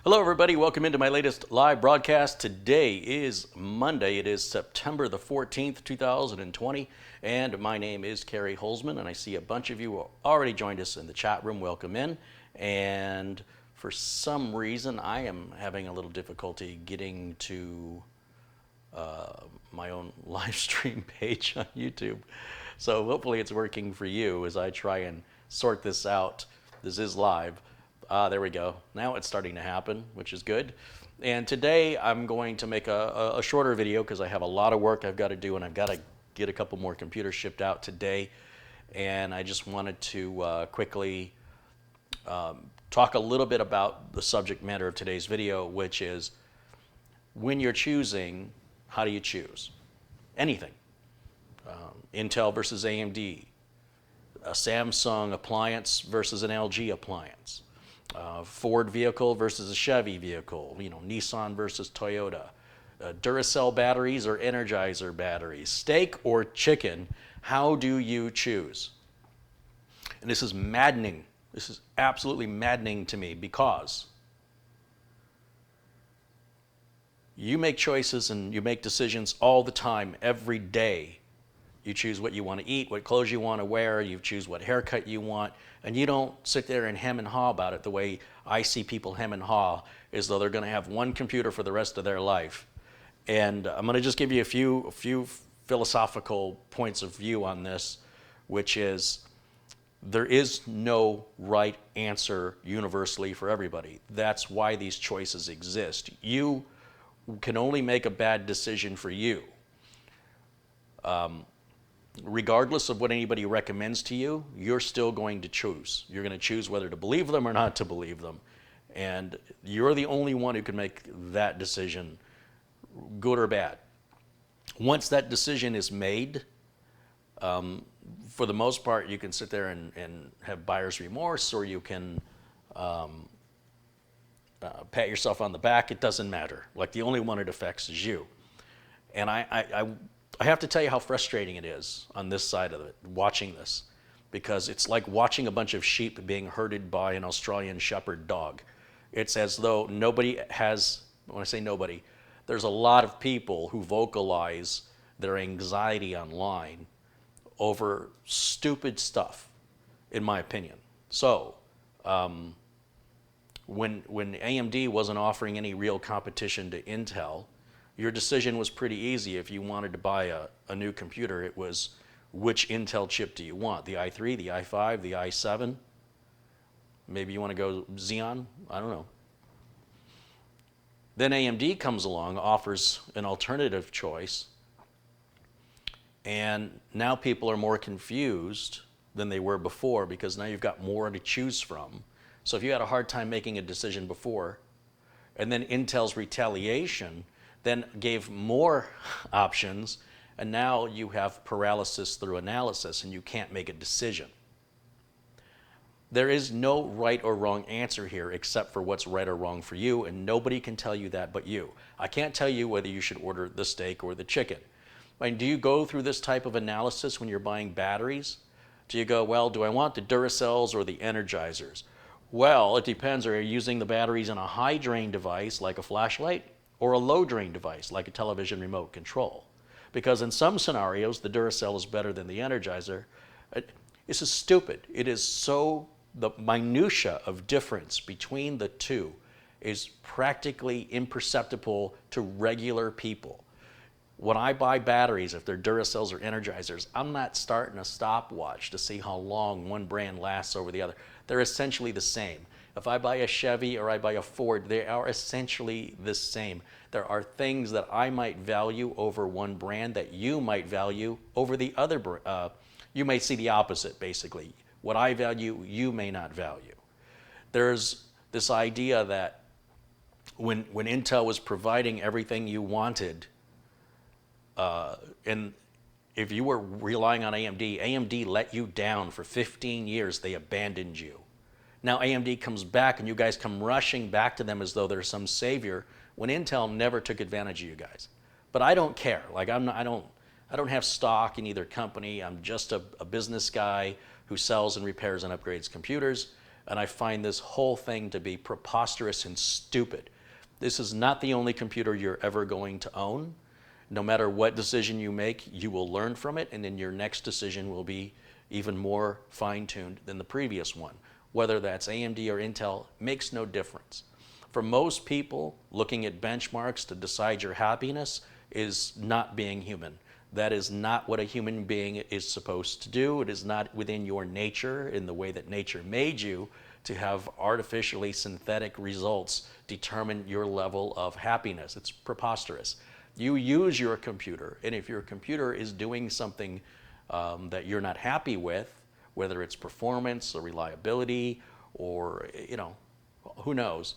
Hello, everybody. Welcome into my latest live broadcast. Today is Monday. It is September the 14th, 2020, and my name is Kerry Holzman, and I see a bunch of you already joined us in the chat room. Welcome in. And for some reason, I am having a little difficulty getting to my own live stream page on YouTube. So hopefully it's working for you as I try and sort this out. This is live. There we go. Now it's starting to happen, which is good. And today I'm going to make a shorter video because I have a lot of work I've got to do, and I've got to get a couple more computers shipped out today. And I just wanted to quickly talk a little bit about the subject matter of today's video, which is when you're choosing, how do you choose? Anything. Intel versus AMD, a Samsung appliance versus an LG appliance. Ford vehicle versus a Chevy vehicle, Nissan versus Toyota, Duracell batteries or Energizer batteries, steak or chicken, how do you choose? And this is maddening. This is absolutely maddening to me because you make choices and you make decisions all the time, every day. You choose what you want to eat, what clothes you want to wear, you choose what haircut you want, and you don't sit there and hem and haw about it the way I see people hem and haw, as though they're going to have one computer for the rest of their life. And I'm going to just give you a few philosophical points of view on this, which is there is no right answer universally for everybody. That's why these choices exist. You can only make a bad decision for you. Regardless of what anybody recommends to you, you're still going to choose. You're going to choose whether to believe them or not to believe them. And you're the only one who can make that decision, good or bad. Once that decision is made, for the most part, you can sit there and have buyer's remorse, or you can pat yourself on the back. It doesn't matter. Like, the only one it affects is you. And I have to tell you how frustrating it is on this side of it, watching this, because it's like watching a bunch of sheep being herded by an Australian shepherd dog. It's as though nobody has, when I say nobody, there's a lot of people who vocalize their anxiety online over stupid stuff, in my opinion. So, when AMD wasn't offering any real competition to Intel, your decision was pretty easy. If you wanted to buy a new computer, it was which Intel chip do you want? The i3, the i5, the i7? Maybe you want to go Xeon? I don't know. Then AMD comes along, offers an alternative choice, and now people are more confused than they were before because now you've got more to choose from. So if you had a hard time making a decision before, and then Intel's retaliation then gave more options, and now you have paralysis through analysis and you can't make a decision. There is no right or wrong answer here except for what's right or wrong for you, and nobody can tell you that but you. I can't tell you whether you should order the steak or the chicken. I mean, do you go through this type of analysis when you're buying batteries? Do you go, well, do I want the Duracells or the Energizers? Well, it depends. Are you using the batteries in a high drain device like a flashlight, or a low drain device like a television remote control? Because in some scenarios, the Duracell is better than the Energizer. This is stupid. It is so, the minutia of difference between the two is practically imperceptible to regular people. When I buy batteries, if they're Duracells or Energizers, I'm not starting a stopwatch to see how long one brand lasts over the other. They're essentially the same. If I buy a Chevy or I buy a Ford, they are essentially the same. There are things that I might value over one brand that you might value over the other brand. You may see the opposite, basically. What I value, you may not value. There's this idea that when Intel was providing everything you wanted, and if you were relying on AMD, AMD let you down for 15 years. They abandoned you. Now AMD comes back and you guys come rushing back to them as though they're some savior, when Intel never took advantage of you guys. But I don't care. Like, I don't have stock in either company. I'm just a business guy who sells and repairs and upgrades computers. And I find this whole thing to be preposterous and stupid. This is not the only computer you're ever going to own. No matter what decision you make, you will learn from it, and then your next decision will be even more fine-tuned than the previous one. Whether that's AMD or Intel makes no difference. For most people, looking at benchmarks to decide your happiness is not being human. That is not what a human being is supposed to do. It is not within your nature, in the way that nature made you, to have artificially synthetic results determine your level of happiness. It's preposterous. You use your computer, and if your computer is doing something that you're not happy with, whether it's performance or reliability or, who knows,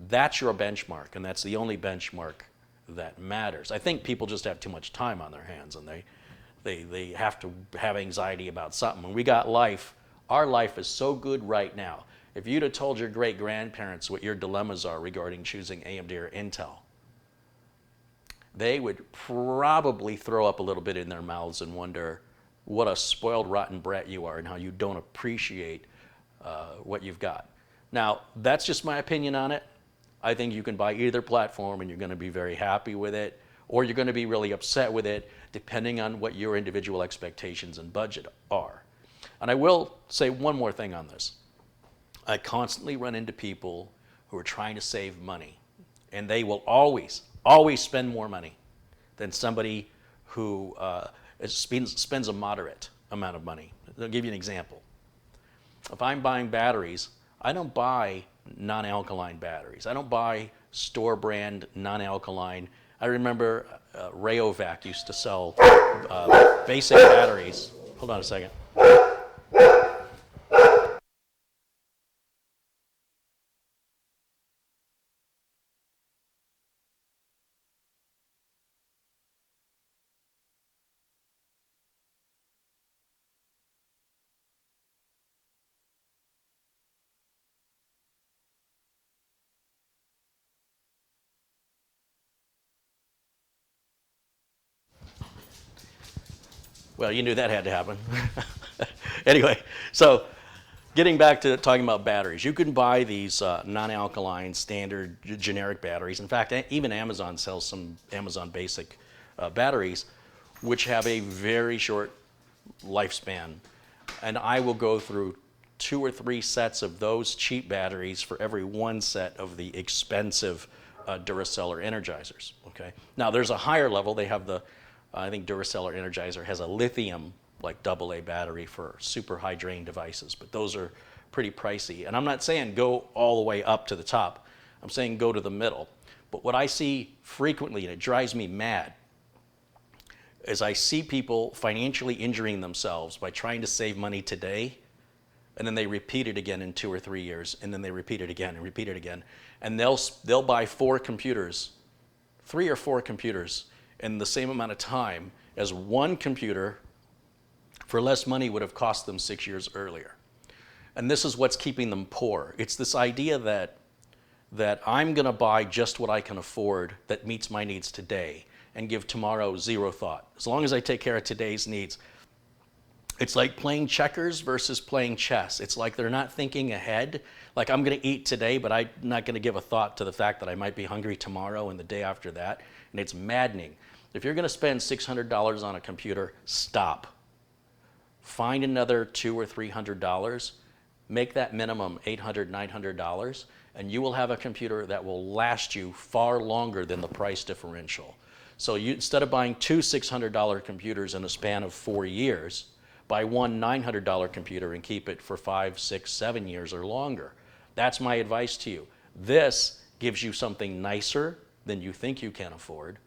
that's your benchmark, and that's the only benchmark that matters. I think people just have too much time on their hands, and they have to have anxiety about something. When we got life, our life is so good right now. If you'd have told your great-grandparents what your dilemmas are regarding choosing AMD or Intel, they would probably throw up a little bit in their mouths and wonder what a spoiled, rotten brat you are and how you don't appreciate what you've got. Now, that's just my opinion on it. I think you can buy either platform and you're going to be very happy with it, or you're going to be really upset with it, depending on what your individual expectations and budget are. And I will say one more thing on this. I constantly run into people who are trying to save money, and they will always spend more money than somebody who spends a moderate amount of money. I'll give you an example. If I'm buying batteries, I don't buy non-alkaline batteries. I don't buy store brand non-alkaline. I remember Rayovac used to sell basic batteries. Hold on a second. Well, you knew that had to happen. Anyway, so getting back to talking about batteries, you can buy these non-alkaline standard generic batteries. In fact, even Amazon sells some Amazon basic batteries, which have a very short lifespan. And I will go through 2 or 3 sets of those cheap batteries for every 1 set of the expensive Duracell or Energizers. Okay. Now there's a higher level. They have I think Duracell or Energizer has a lithium like AA battery for super high drain devices, but those are pretty pricey. And I'm not saying go all the way up to the top. I'm saying go to the middle. But what I see frequently, and it drives me mad, is I see people financially injuring themselves by trying to save money today, and then they repeat it again in 2 or 3 years, and then they repeat it again and repeat it again. And they'll buy 4 computers, 3 or 4 computers, in the same amount of time as one computer for less money would have cost them 6 years earlier. And this is what's keeping them poor. It's this idea that I'm going to buy just what I can afford that meets my needs today and give tomorrow zero thought. As long as I take care of today's needs. It's like playing checkers versus playing chess. It's like they're not thinking ahead. Like, I'm going to eat today, but I'm not going to give a thought to the fact that I might be hungry tomorrow and the day after that. And it's maddening. If you're going to spend $600 on a computer, stop. Find another $200 or $300. Make that minimum $800, $900, and you will have a computer that will last you far longer than the price differential. So instead of buying 2 $600 computers in a span of 4 years, buy one $900 computer and keep it for 5, 6, 7 years or longer. That's my advice to you. This gives you something nicer than you think you can afford,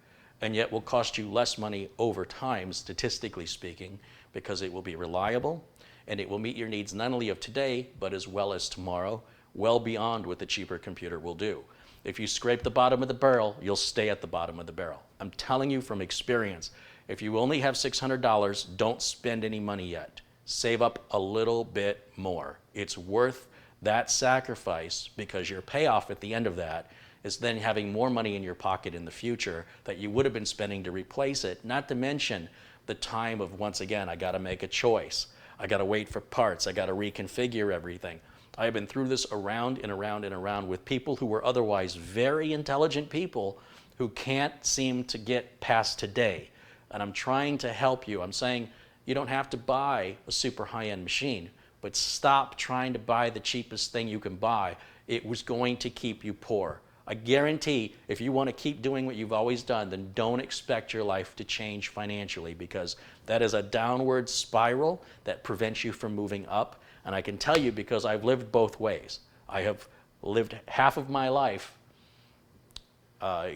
and yet will cost you less money over time, statistically speaking, because it will be reliable and it will meet your needs not only of today, but as well as tomorrow, well beyond what the cheaper computer will do. If you scrape the bottom of the barrel, you'll stay at the bottom of the barrel. I'm telling you from experience, if you only have $600, don't spend any money yet. Save up a little bit more. It's worth that sacrifice, because your payoff at the end of that is then having more money in your pocket in the future that you would have been spending to replace it, not to mention the time of, once again, I got to make a choice. I got to wait for parts. I got to reconfigure everything. I have been through this around and around and around with people who were otherwise very intelligent people who can't seem to get past today. And I'm trying to help you. I'm saying you don't have to buy a super high-end machine, but stop trying to buy the cheapest thing you can buy. It was going to keep you poor. I guarantee if you want to keep doing what you've always done, then don't expect your life to change financially, because that is a downward spiral that prevents you from moving up. And I can tell you, because I've lived both ways. I have lived half of my life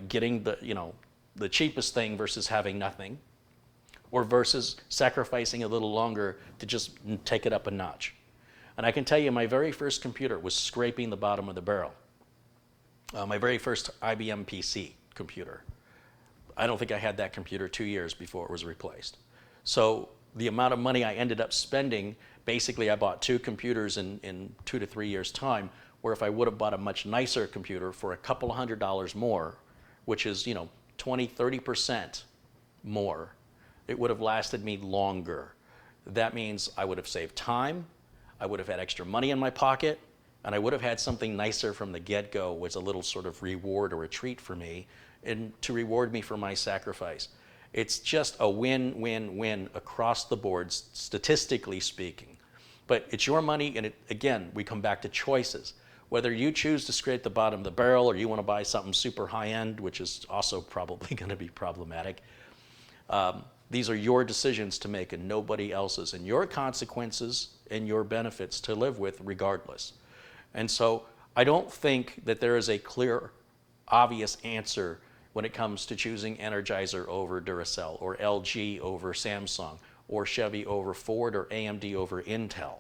getting the cheapest thing versus having nothing, or versus sacrificing a little longer to just take it up a notch. And I can tell you, my very first computer was scraping the bottom of the barrel. My very first IBM PC computer. I don't think I had that computer 2 years before it was replaced. So the amount of money I ended up spending, basically I bought 2 computers in 2 to 3 years' time, where if I would have bought a much nicer computer for a couple of $100 more, which is 20, 30% more, it would have lasted me longer. That means I would have saved time, I would have had extra money in my pocket, and I would have had something nicer from the get-go, was a little sort of reward or a treat for me, and to reward me for my sacrifice. It's just a win-win-win across the board, statistically speaking. But it's your money, and again, we come back to choices. Whether you choose to scrape the bottom of the barrel or you want to buy something super high-end, which is also probably going to be problematic, these are your decisions to make and nobody else's, and your consequences and your benefits to live with regardless. And so I don't think that there is a clear, obvious answer when it comes to choosing Energizer over Duracell, or LG over Samsung, or Chevy over Ford, or AMD over Intel.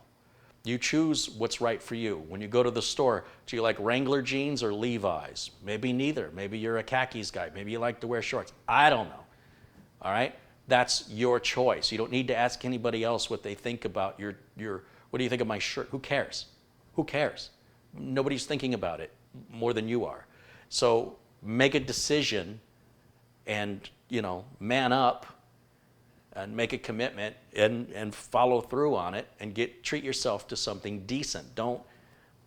You choose what's right for you. When you go to the store, do you like Wrangler jeans or Levi's? Maybe neither. Maybe you're a khakis guy. Maybe you like to wear shorts. I don't know. All right? That's your choice. You don't need to ask anybody else what they think about your what do you think of my shirt? Who cares? Who cares? Nobody's thinking about it more than you are. So make a decision and, man up and make a commitment and follow through on it and treat yourself to something decent.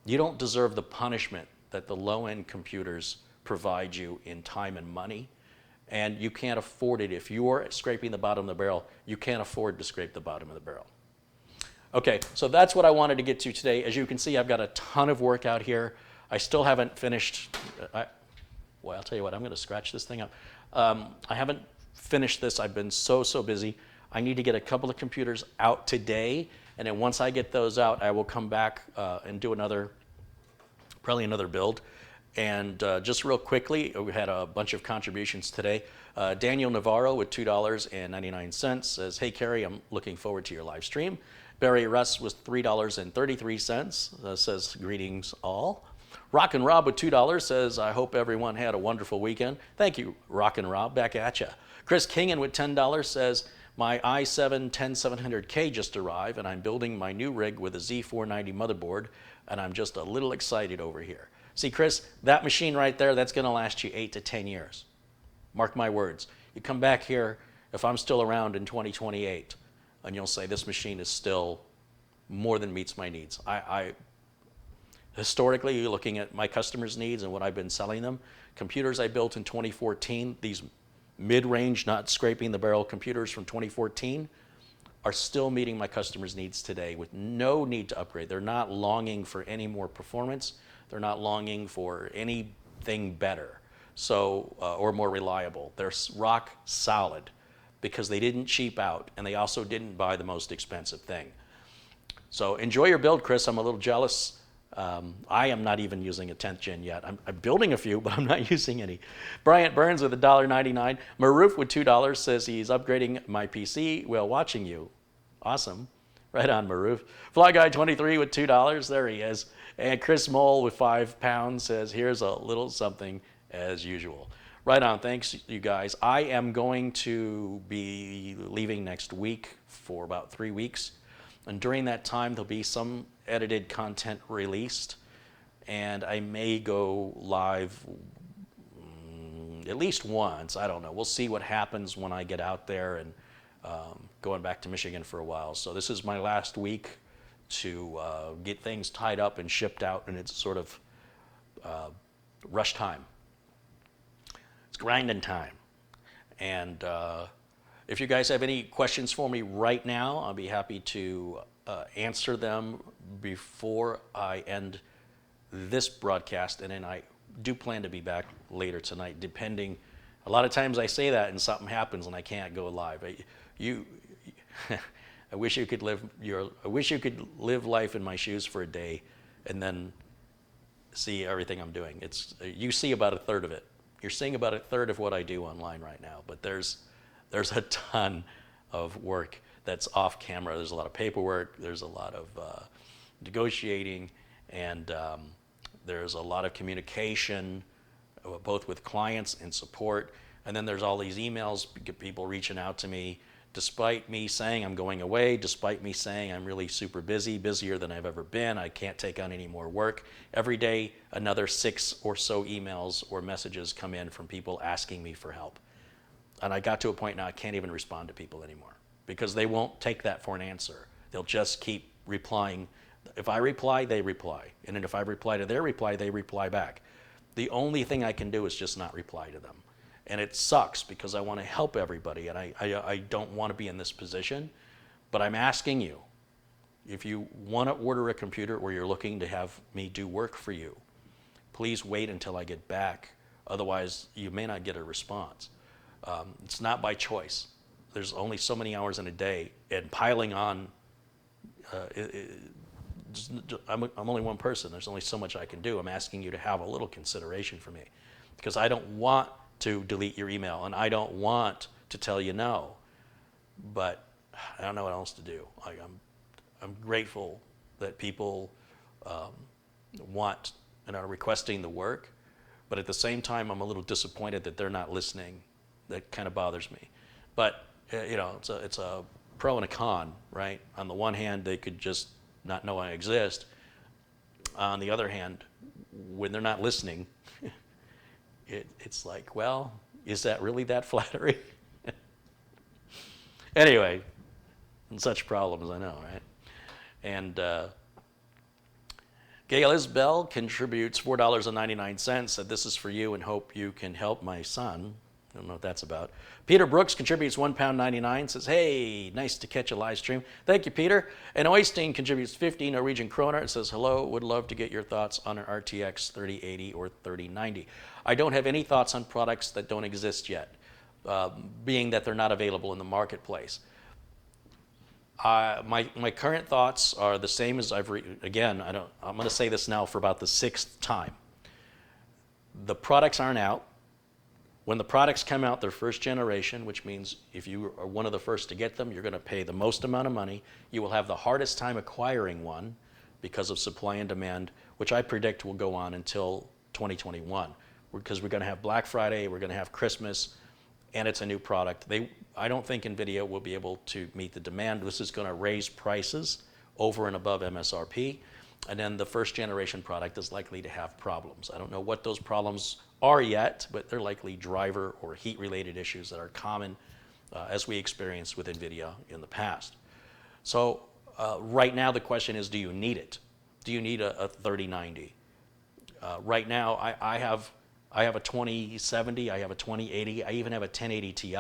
You don't deserve the punishment that the low-end computers provide you in time and money, and you can't afford it. If you're scraping the bottom of the barrel, you can't afford to scrape the bottom of the barrel. Okay, so that's what I wanted to get to today. As you can see, I've got a ton of work out here. I still haven't finished. Well, I'll tell you what, I'm going to scratch this thing up. I haven't finished this. I've been so busy. I need to get a couple of computers out today, and then once I get those out, I will come back and do probably another build. And just real quickly, we had a bunch of contributions today. Daniel Navarro with $2.99 says, "Hey, Kerry, I'm looking forward to your live stream." Barry Russ with $3.33 says, "Greetings all." Rock and Rob with $2 says, "I hope everyone had a wonderful weekend." Thank you, Rock and Rob, back at ya. Chris Kingan with $10 says, "My i7 10700K just arrived, and I'm building my new rig with a Z490 motherboard, and I'm just a little excited over here." See, Chris, that machine right there, that's going to last you 8 to 10 years. Mark my words. You come back here, if I'm still around in 2028, and you'll say, this machine is still more than meets my needs. Historically, you're looking at my customers' needs and what I've been selling them. Computers I built in 2014, these mid-range, not scraping the barrel computers from 2014, are still meeting my customers' needs today with no need to upgrade. They're not longing for any more performance. They're not longing for anything better, or more reliable. They're rock solid because they didn't cheap out, and they also didn't buy the most expensive thing. So enjoy your build, Chris. I'm a little jealous. I am not even using a 10th gen yet. I'm building a few, but I'm not using any. Bryant Burns with $1.99. Maroof with $2 says he's upgrading my PC while watching you. Awesome. Right on, Maroof. Fly Guy 23 with $2. There he is. And Chris Mole with £5 says, "Here's a little something as usual." Right on. Thanks, you guys. I am going to be leaving next week for about 3 weeks. And during that time, there'll be some edited content released. And I may go live at least once. I don't know. We'll see what happens when I get out there and going back to Michigan for a while. So this is my last week to get things tied up and shipped out, and it's sort of rush time. It's grinding time. And if you guys have any questions for me right now, I'll be happy to answer them before I end this broadcast. And then I do plan to be back later tonight, depending. A lot of times I say that and something happens and I can't go live. I wish you could live life in my shoes for a day and then see everything I'm doing. You see about a third of it. You're seeing about a third of what I do online right now, but there's a ton of work that's off camera. There's a lot of paperwork, there's a lot of negotiating, and there's a lot of communication, both with clients and support. And then there's all these emails, people reaching out to me, despite me saying I'm going away, despite me saying I'm really super busy, busier than I've ever been, I can't take on any more work. Every day, another 6 or so emails or messages come in from people asking me for help. And I got to a point now I can't even respond to people anymore because they won't take that for an answer. They'll just keep replying. If I reply, they reply. And then if I reply to their reply, they reply back. The only thing I can do is just not reply to them. And it sucks because I want to help everybody, and I don't want to be in this position. But I'm asking you, if you want to order a computer or you're looking to have me do work for you, please wait until I get back. Otherwise, you may not get a response. It's not by choice. There's only so many hours in a day, and piling on, I'm only one person. There's only so much I can do. I'm asking you to have a little consideration for me because I don't want to delete your email, and I don't want to tell you no, but I don't know what else to do. I'm grateful that people want and are requesting the work, but at the same time, I'm a little disappointed that they're not listening. That kind of bothers me. But it's a pro and a con, right? On the one hand, they could just not know I exist. On the other hand, when they're not listening, it's like, well, is that really that flattering? Anyway, such problems, I know, right? And Gail Isbell contributes $4.99, said this is for you and hope you can help my son. I don't know what that's about. Peter Brooks contributes £1.99, says, hey, nice to catch a live stream. Thank you, Peter. And Oystein contributes 50 Norwegian kroner and says, hello, would love to get your thoughts on an RTX 3080 or 3090. I don't have any thoughts on products that don't exist yet, being that they're not available in the marketplace. My current thoughts are the same as I'm going to say this now for about the 6th time. The products aren't out. When the products come out, they're first generation, which means if you are one of the first to get them, you're going to pay the most amount of money. You will have the hardest time acquiring one because of supply and demand, which I predict will go on until 2021. Because we're going to have Black Friday, we're going to have Christmas, and it's a new product. I don't think NVIDIA will be able to meet the demand. This is going to raise prices over and above MSRP. And then the first generation product is likely to have problems. I don't know what those problems are yet, but they're likely driver or heat related issues that are common as we experienced with NVIDIA in the past. So right now the question is, do you need it? Do you need a 3090? Right now I have a 2070, I have a 2080, I even have a 1080 Ti,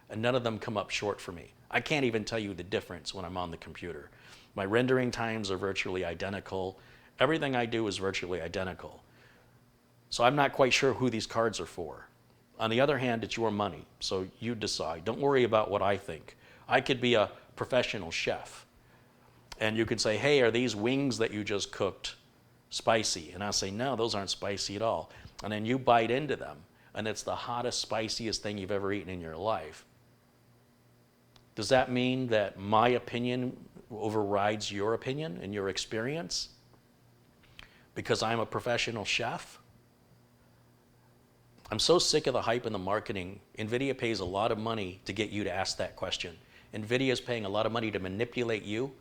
and none of them come up short for me. I can't even tell you the difference when I'm on the computer. My rendering times are virtually identical. Everything I do is virtually identical. So I'm not quite sure who these cards are for. On the other hand, it's your money, so you decide. Don't worry about what I think. I could be a professional chef, and you could say, hey, are these wings that you just cooked spicy? And I'll say, no, those aren't spicy at all. And then you bite into them, and it's the hottest, spiciest thing you've ever eaten in your life. Does that mean that my opinion overrides your opinion and your experience because I'm a professional chef? I'm so sick of the hype and the marketing. NVIDIA pays a lot of money to get you to ask that question. NVIDIA is paying a lot of money to manipulate you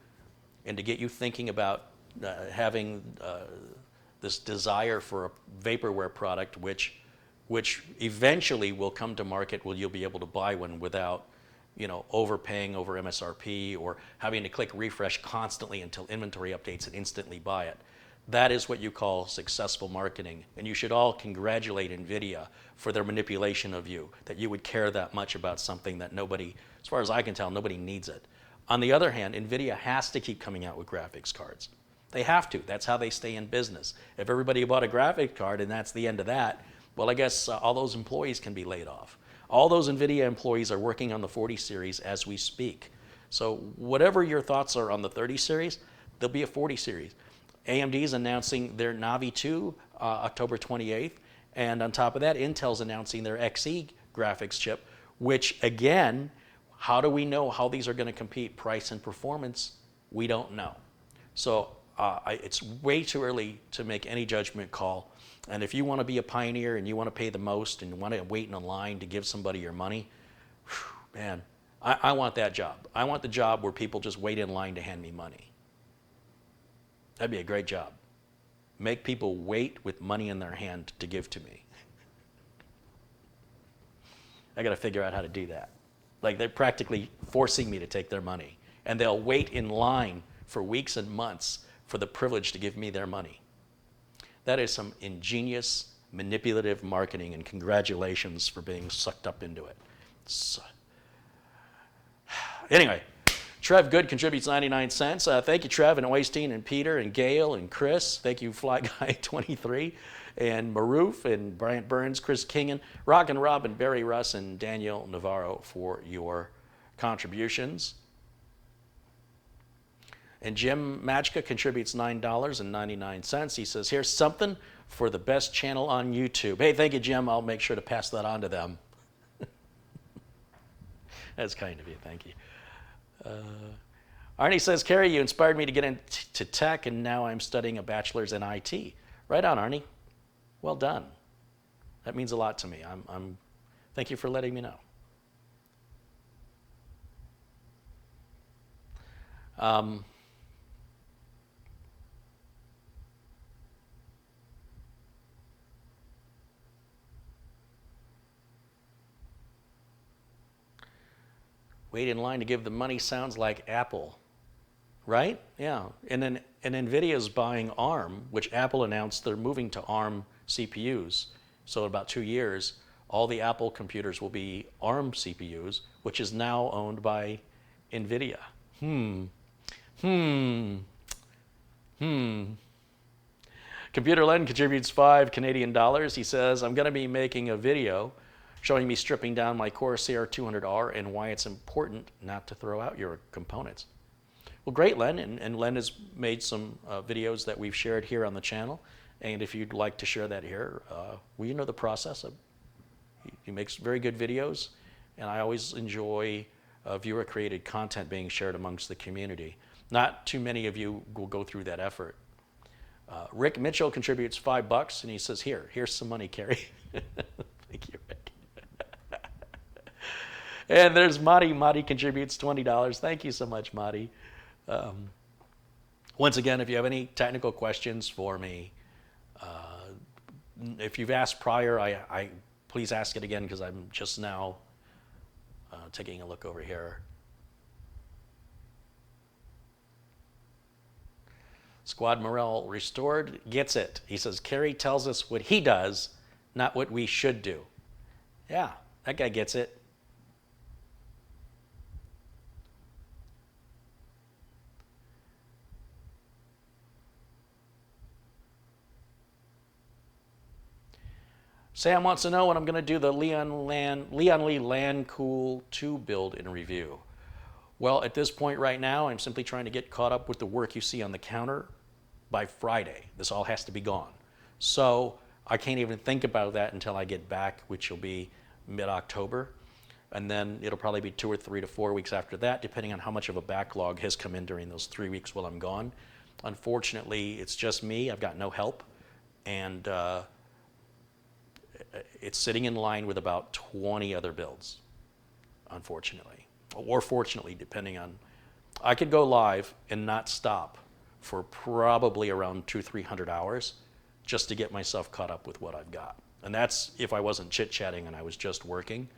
and to get you thinking about having this desire for a vaporware product, which eventually will come to market where you'll be able to buy one without overpaying over MSRP or having to click refresh constantly until inventory updates and instantly buy it. That is what you call successful marketing. And you should all congratulate NVIDIA for their manipulation of you, that you would care that much about something that nobody, as far as I can tell, nobody needs it. On the other hand, NVIDIA has to keep coming out with graphics cards. They have to. That's how they stay in business. If everybody bought a graphics card and that's the end of that, well, I guess all those employees can be laid off. All those NVIDIA employees are working on the 40 series as we speak. So whatever your thoughts are on the 30 series, there'll be a 40 series. AMD is announcing their Navi 2 October 28th. And on top of that, Intel's announcing their Xe graphics chip, which again, how do we know how these are going to compete price and performance? We don't know. So it's way too early to make any judgment call. And if you want to be a pioneer and you want to pay the most and you want to wait in a line to give somebody your money, man, I want that job. I want the job where people just wait in line to hand me money. That'd be a great job. Make people wait with money in their hand to give to me. I got to figure out how to do that. Like they're practically forcing me to take their money. And they'll wait in line for weeks and months for the privilege to give me their money. That is some ingenious, manipulative marketing, and congratulations for being sucked up into it. So, anyway, Trev Good contributes 99 cents. Thank you, Trev, and Oystein, and Peter, and Gail, and Chris. Thank you, Fly Guy 23, and Maroof, and Bryant Burns, Chris Kingan, Rock and Rob, and Barry Russ, and Daniel Navarro for your contributions. And Jim Matchka contributes $9.99. He says, here's something for the best channel on YouTube. Hey, thank you, Jim. I'll make sure to pass that on to them. That's kind of you. Thank you. Arnie says, Carrie, you inspired me to get into tech, and now I'm studying a bachelor's in IT. Right on, Arnie. Well done. That means a lot to me. Thank you for letting me know. Wait in line to give the money sounds like Apple, right? Yeah, and then NVIDIA's buying ARM, which Apple announced they're moving to ARM CPUs. So in about 2 years, all the Apple computers will be ARM CPUs, which is now owned by NVIDIA. Computer Len contributes $5 Canadian. He says, I'm going to be making a video showing me stripping down my Corsair 200R and why it's important not to throw out your components. Well, great, Len, and Len has made some videos that we've shared here on the channel, and if you'd like to share that here, well, you know the process. He makes very good videos, and I always enjoy viewer-created content being shared amongst the community. Not too many of you will go through that effort. Rick Mitchell contributes $5, and he says, here's some money, Carrie. Thank you, Rick. And there's Madi. Madi contributes $20. Thank you so much, Madi. Once again, if you have any technical questions for me, if you've asked prior, I please ask it again because I'm just now taking a look over here. Squad morale restored. Gets it. He says, Kerry tells us what he does, not what we should do. Yeah, that guy gets it. Sam wants to know when I'm going to do the Leon Lee Land Cool 2 build and review. Well, at this point right now, I'm simply trying to get caught up with the work you see on the counter by Friday. This all has to be gone. So I can't even think about that until I get back, which will be mid-October. And then it'll probably be 2 or 3 to 4 weeks after that, depending on how much of a backlog has come in during those 3 weeks while I'm gone. Unfortunately, it's just me. I've got no help. And it's sitting in line with about 20 other builds, unfortunately. Or fortunately, depending on, I could go live and not stop for probably around 200-300 hours just to get myself caught up with what I've got. And that's if I wasn't chit-chatting and I was just working.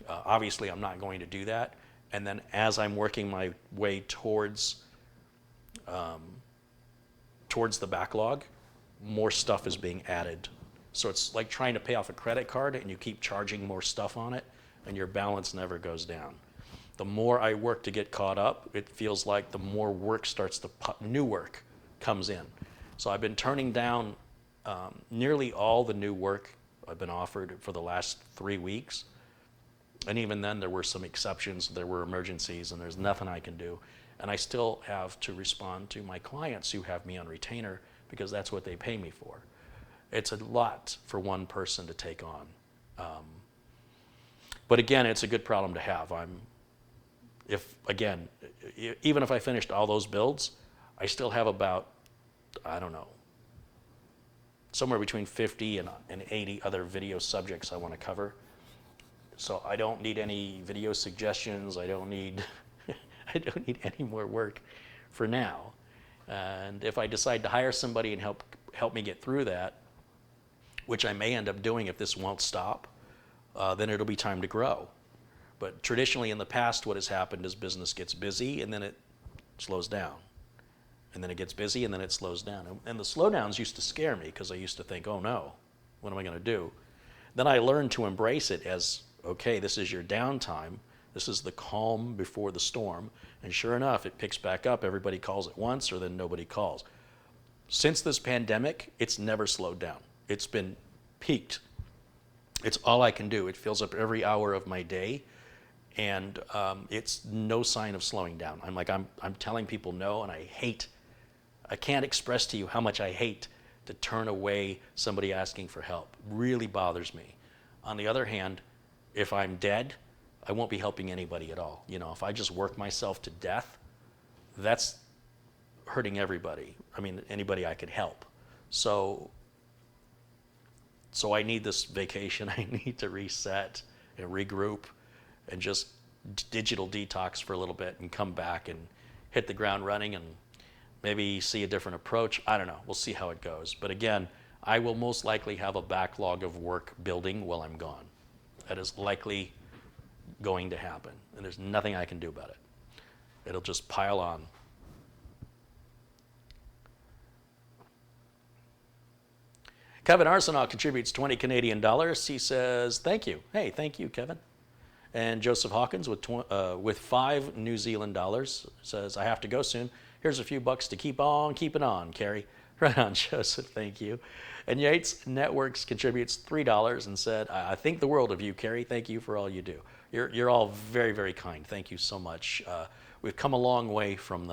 Obviously, I'm not going to do that. And then as I'm working my way towards the backlog, more stuff is being added. So it's like trying to pay off a credit card and you keep charging more stuff on it and your balance never goes down. The more I work to get caught up, it feels like the more work starts to, new work comes in. So I've been turning down nearly all the new work I've been offered for the last 3 weeks. And even then there were some exceptions, there were emergencies, and there's nothing I can do. And I still have to respond to my clients who have me on retainer because that's what they pay me for. It's a lot for one person to take on. But again, it's a good problem to have. Even if I finished all those builds, I still have about, I don't know, somewhere between 50 and 80 other video subjects I want to cover. So I don't need any video suggestions. I don't need any more work for now. And if I decide to hire somebody and help me get through that, which I may end up doing if this won't stop, then it'll be time to grow. But traditionally in the past, what has happened is business gets busy and then it slows down. And then it gets busy and then it slows down. And the slowdowns used to scare me because I used to think, oh no, what am I going to do? Then I learned to embrace it as, okay, this is your downtime. This is the calm before the storm. And sure enough, it picks back up. Everybody calls at once or then nobody calls. Since this pandemic, it's never slowed down. It's been peaked. It's all I can do. It fills up every hour of my day. And it's no sign of slowing down. I'm telling people no, and I can't express to you how much I hate to turn away somebody asking for help. Really bothers me. On the other hand, if I'm dead, I won't be helping anybody at all. You know, if I just work myself to death, that's hurting everybody. I mean, anybody I could help. So I need this vacation. I need to reset and regroup and just digital detox for a little bit and come back and hit the ground running and maybe see a different approach. I don't know. We'll see how it goes. But again, I will most likely have a backlog of work building while I'm gone. That is likely going to happen, and there's nothing I can do about it. It'll just pile on. Kevin Arsenault contributes 20 Canadian dollars. He says, thank you. Hey, thank you, Kevin. And Joseph Hawkins with 5 New Zealand dollars says, I have to go soon. Here's a few bucks to keep on keeping on, Carrie. Right on, Joseph, thank you. And Yates Networks contributes $3 and said, I think the world of you, Carrie. Thank you for all you do. You're all very, very kind. Thank you so much. We've come a long way from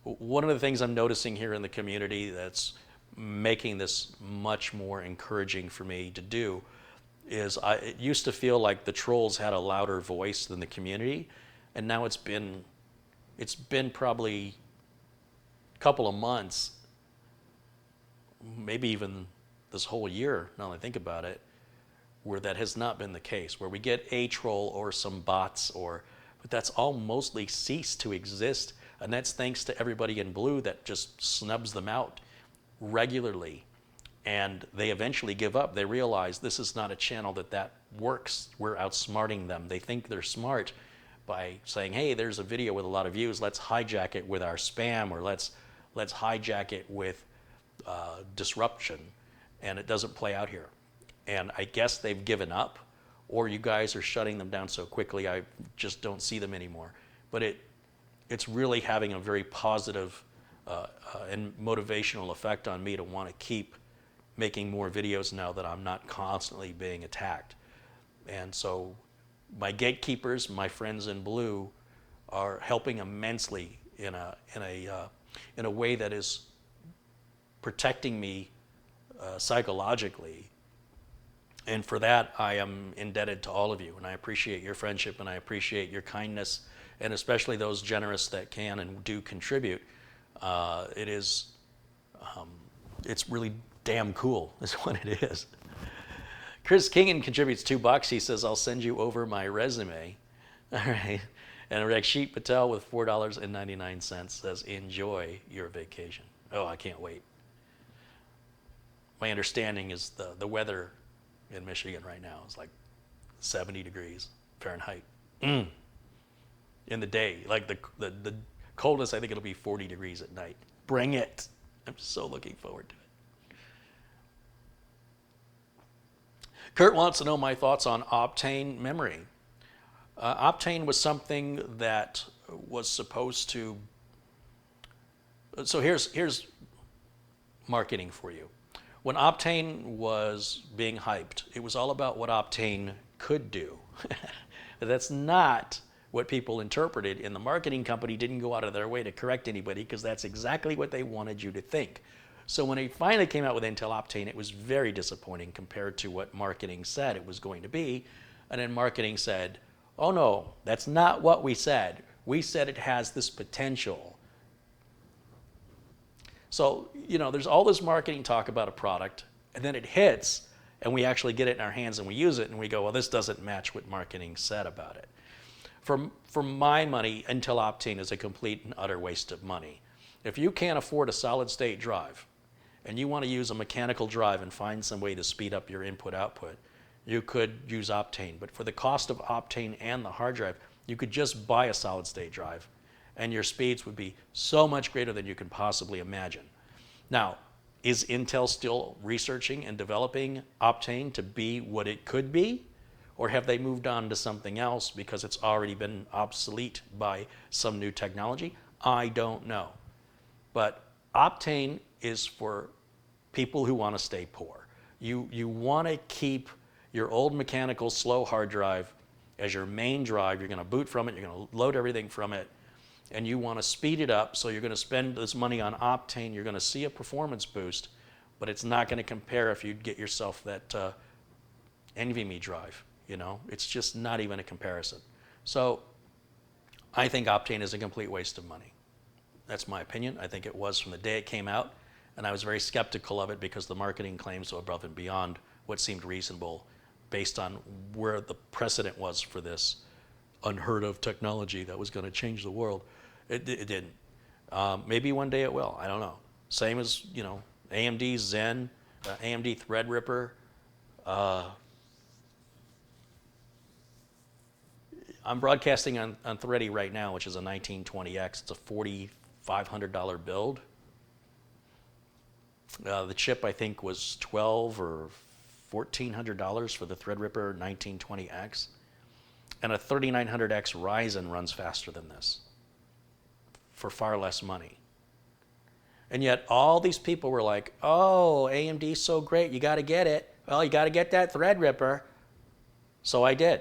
one of the things I'm noticing here in the community that's making this much more encouraging for me to do is it used to feel like the trolls had a louder voice than the community, and now it's been probably a couple of months, maybe even this whole year, now that I think about it, where that has not been the case, where we get a troll or some bots, but that's all mostly ceased to exist, and that's thanks to everybody in blue that just snubs them out regularly. And they eventually give up. They realize this is not a channel that works. We're outsmarting them. They think they're smart by saying, hey, there's a video with a lot of views. Let's hijack it with our spam, or let's hijack it with disruption. And it doesn't play out here. And I guess they've given up, or you guys are shutting them down so quickly I just don't see them anymore. But it's really having a very positive and motivational effect on me to want to keep making more videos now that I'm not constantly being attacked. And so my gatekeepers, my friends in blue, are helping immensely in a way that is protecting me psychologically. And for that, I am indebted to all of you, and I appreciate your friendship, and I appreciate your kindness, and especially those generous that can and do contribute. It's really damn cool is what it is. Chris Kingen contributes $2. He says, I'll send you over my resume. All right. And Rakshit Patel with $4.99 says, enjoy your vacation. Oh, I can't wait. My understanding is the weather in Michigan right now is like 70 degrees Fahrenheit. In the day. Like the coldest, I think it'll be 40 degrees at night. Bring it. I'm so looking forward to it. Kurt wants to know my thoughts on Optane memory. Optane was something that was supposed to. So here's marketing for you. When Optane was being hyped, it was all about what Optane could do. That's not what people interpreted, and the marketing company didn't go out of their way to correct anybody because that's exactly what they wanted you to think. So when they finally came out with Intel Optane, it was very disappointing compared to what marketing said it was going to be. And then marketing said, oh no, that's not what we said. We said it has this potential. So, there's all this marketing talk about a product, and then it hits, and we actually get it in our hands and we use it, and we go, well, this doesn't match what marketing said about it. For my money, Intel Optane is a complete and utter waste of money. If you can't afford a solid state drive, and you want to use a mechanical drive and find some way to speed up your input-output, you could use Optane. But for the cost of Optane and the hard drive, you could just buy a solid state drive, and your speeds would be so much greater than you can possibly imagine. Now, is Intel still researching and developing Optane to be what it could be? Or have they moved on to something else because it's already been obsolete by some new technology? I don't know. But Optane is for people who want to stay poor. You want to keep your old mechanical slow hard drive as your main drive. You're going to boot from it. You're going to load everything from it. And you want to speed it up, so you're going to spend this money on Optane. You're going to see a performance boost, but it's not going to compare if you get yourself that NVMe drive. It's just not even a comparison. So I think Optane is a complete waste of money. That's my opinion. I think it was from the day it came out, and I was very skeptical of it because the marketing claims were above and beyond what seemed reasonable based on where the precedent was for this unheard of technology that was going to change the world. It didn't. Maybe one day it will. I don't know. Same as, AMD Zen, AMD Threadripper. I'm broadcasting on Thready right now, which is a 1920X. It's a $4,500 build. The chip, I think, was $1,200 or $1,400 for the Threadripper 1920X. And a 3900X Ryzen runs faster than this for far less money. And yet all these people were like, oh, AMD's so great, you got to get it. Well, you got to get that Threadripper. So I did.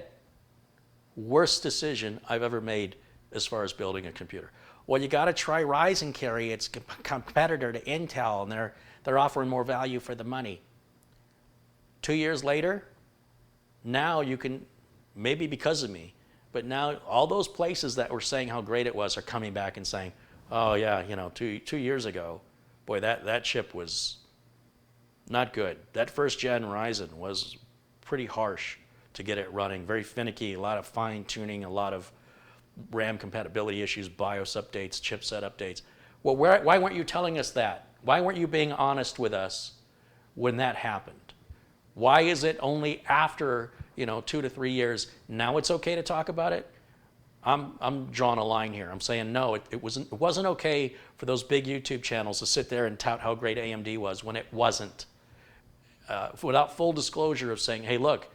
Worst decision I've ever made as far as building a computer. Well, you got to try Ryzen, Carrie. It's a competitor to Intel, and they're offering more value for the money. 2 years later, now you can, maybe because of me, but now all those places that were saying how great it was are coming back and saying, oh yeah, 2 years ago, boy, that chip was not good. That first gen Ryzen was pretty harsh to get it running, very finicky, a lot of fine tuning, a lot of RAM compatibility issues, BIOS updates, chipset updates. Well, why weren't you telling us that? Why weren't you being honest with us when that happened? Why is it only after 2 to 3 years, now it's okay to talk about it? I'm drawing a line here. I'm saying no, it wasn't okay for those big YouTube channels to sit there and tout how great AMD was when it wasn't. Without full disclosure of saying, hey, look,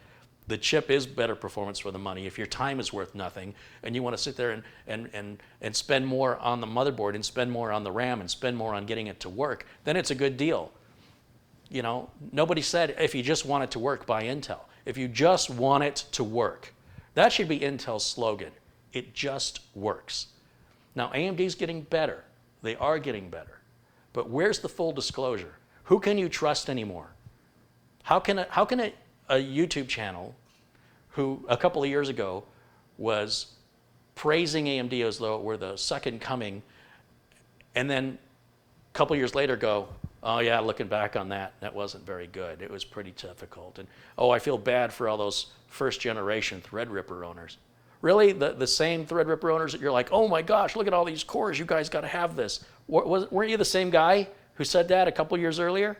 the chip is better performance for the money. If your time is worth nothing and you want to sit there and spend more on the motherboard and spend more on the RAM and spend more on getting it to work, then it's a good deal. Nobody said if you just want it to work, buy Intel. If you just want it to work, that should be Intel's slogan. It just works. Now, AMD's getting better. They are getting better. But where's the full disclosure? Who can you trust anymore? How can a YouTube channel who a couple of years ago was praising AMD as though it were the second coming, and then a couple of years later go, oh yeah, looking back on that, that wasn't very good. It was pretty difficult. And oh, I feel bad for all those first generation Threadripper owners. Really? The same Threadripper owners that you're like, oh my gosh, look at all these cores, you guys got to have this. Weren't you the same guy who said that a couple years earlier?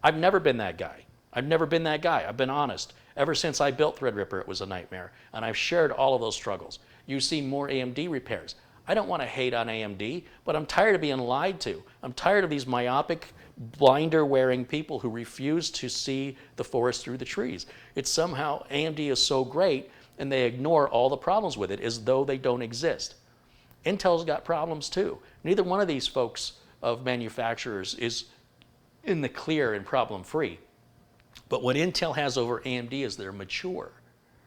I've never been that guy. I've never been that guy. I've been honest. Ever since I built Threadripper, it was a nightmare, and I've shared all of those struggles. You see more AMD repairs. I don't want to hate on AMD, but I'm tired of being lied to. I'm tired of these myopic, blinder-wearing people who refuse to see the forest through the trees. It's somehow AMD is so great, and they ignore all the problems with it as though they don't exist. Intel's got problems too. Neither one of these folks of manufacturers is in the clear and problem-free. But what Intel has over AMD is they're mature,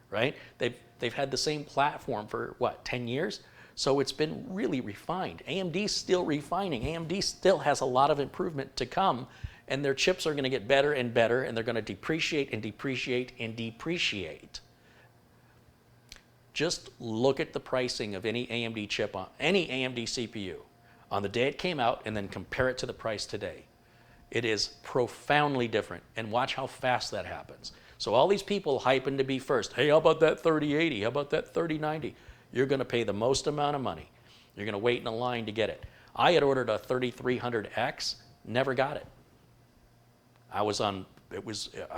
right? They've had the same platform for, what, 10 years? So it's been really refined. AMD's still refining. AMD still has a lot of improvement to come, and their chips are going to get better and better, and they're going to depreciate and depreciate and depreciate. Just look at the pricing of any AMD chip on any AMD CPU on the day it came out and then compare it to the price today. It is profoundly different, and watch how fast that happens. So all these people hyping to be first, hey, how about that 3080? How about that 3090? You're going to pay the most amount of money. You're going to wait in a line to get it. I had ordered a 3300X, never got it. I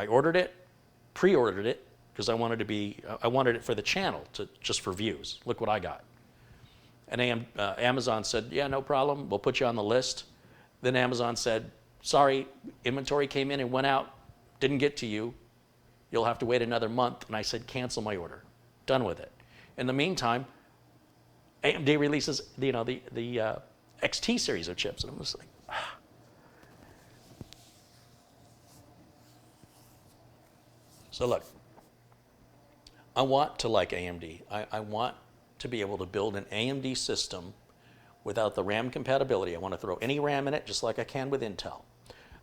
ordered it, pre-ordered it, because I wanted it for the channel, just for views. Look what I got. And Amazon said, yeah, no problem, we'll put you on the list. Then Amazon said, sorry, inventory came in and went out, didn't get to you. You'll have to wait another month. And I said, cancel my order. Done with it. In the meantime, AMD releases the XT series of chips, and I'm just like, ah. So look, I want to like AMD. I want to be able to build an AMD system without the RAM compatibility. I want to throw any RAM in it just like I can with Intel.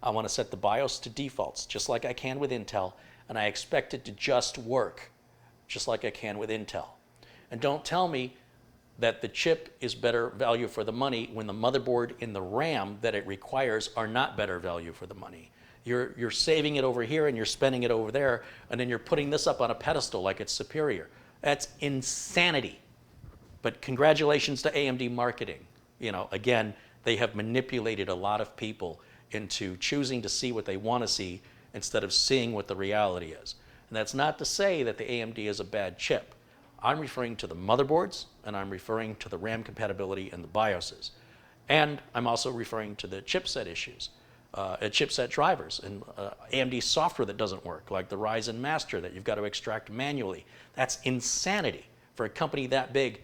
I want to set the BIOS to defaults just like I can with Intel, and I expect it to just work just like I can with Intel. And don't tell me that the chip is better value for the money when the motherboard and the RAM that it requires are not better value for the money. You're saving it over here and you're spending it over there, and then you're putting this up on a pedestal like it's superior. That's insanity. But congratulations to AMD marketing. Again, they have manipulated a lot of people into choosing to see what they want to see instead of seeing what the reality is. And that's not to say that the AMD is a bad chip. I'm referring to the motherboards, and I'm referring to the RAM compatibility and the BIOSes. And I'm also referring to the chipset issues, chipset drivers, and AMD software that doesn't work, like the Ryzen Master that you've got to extract manually. That's insanity for a company that big.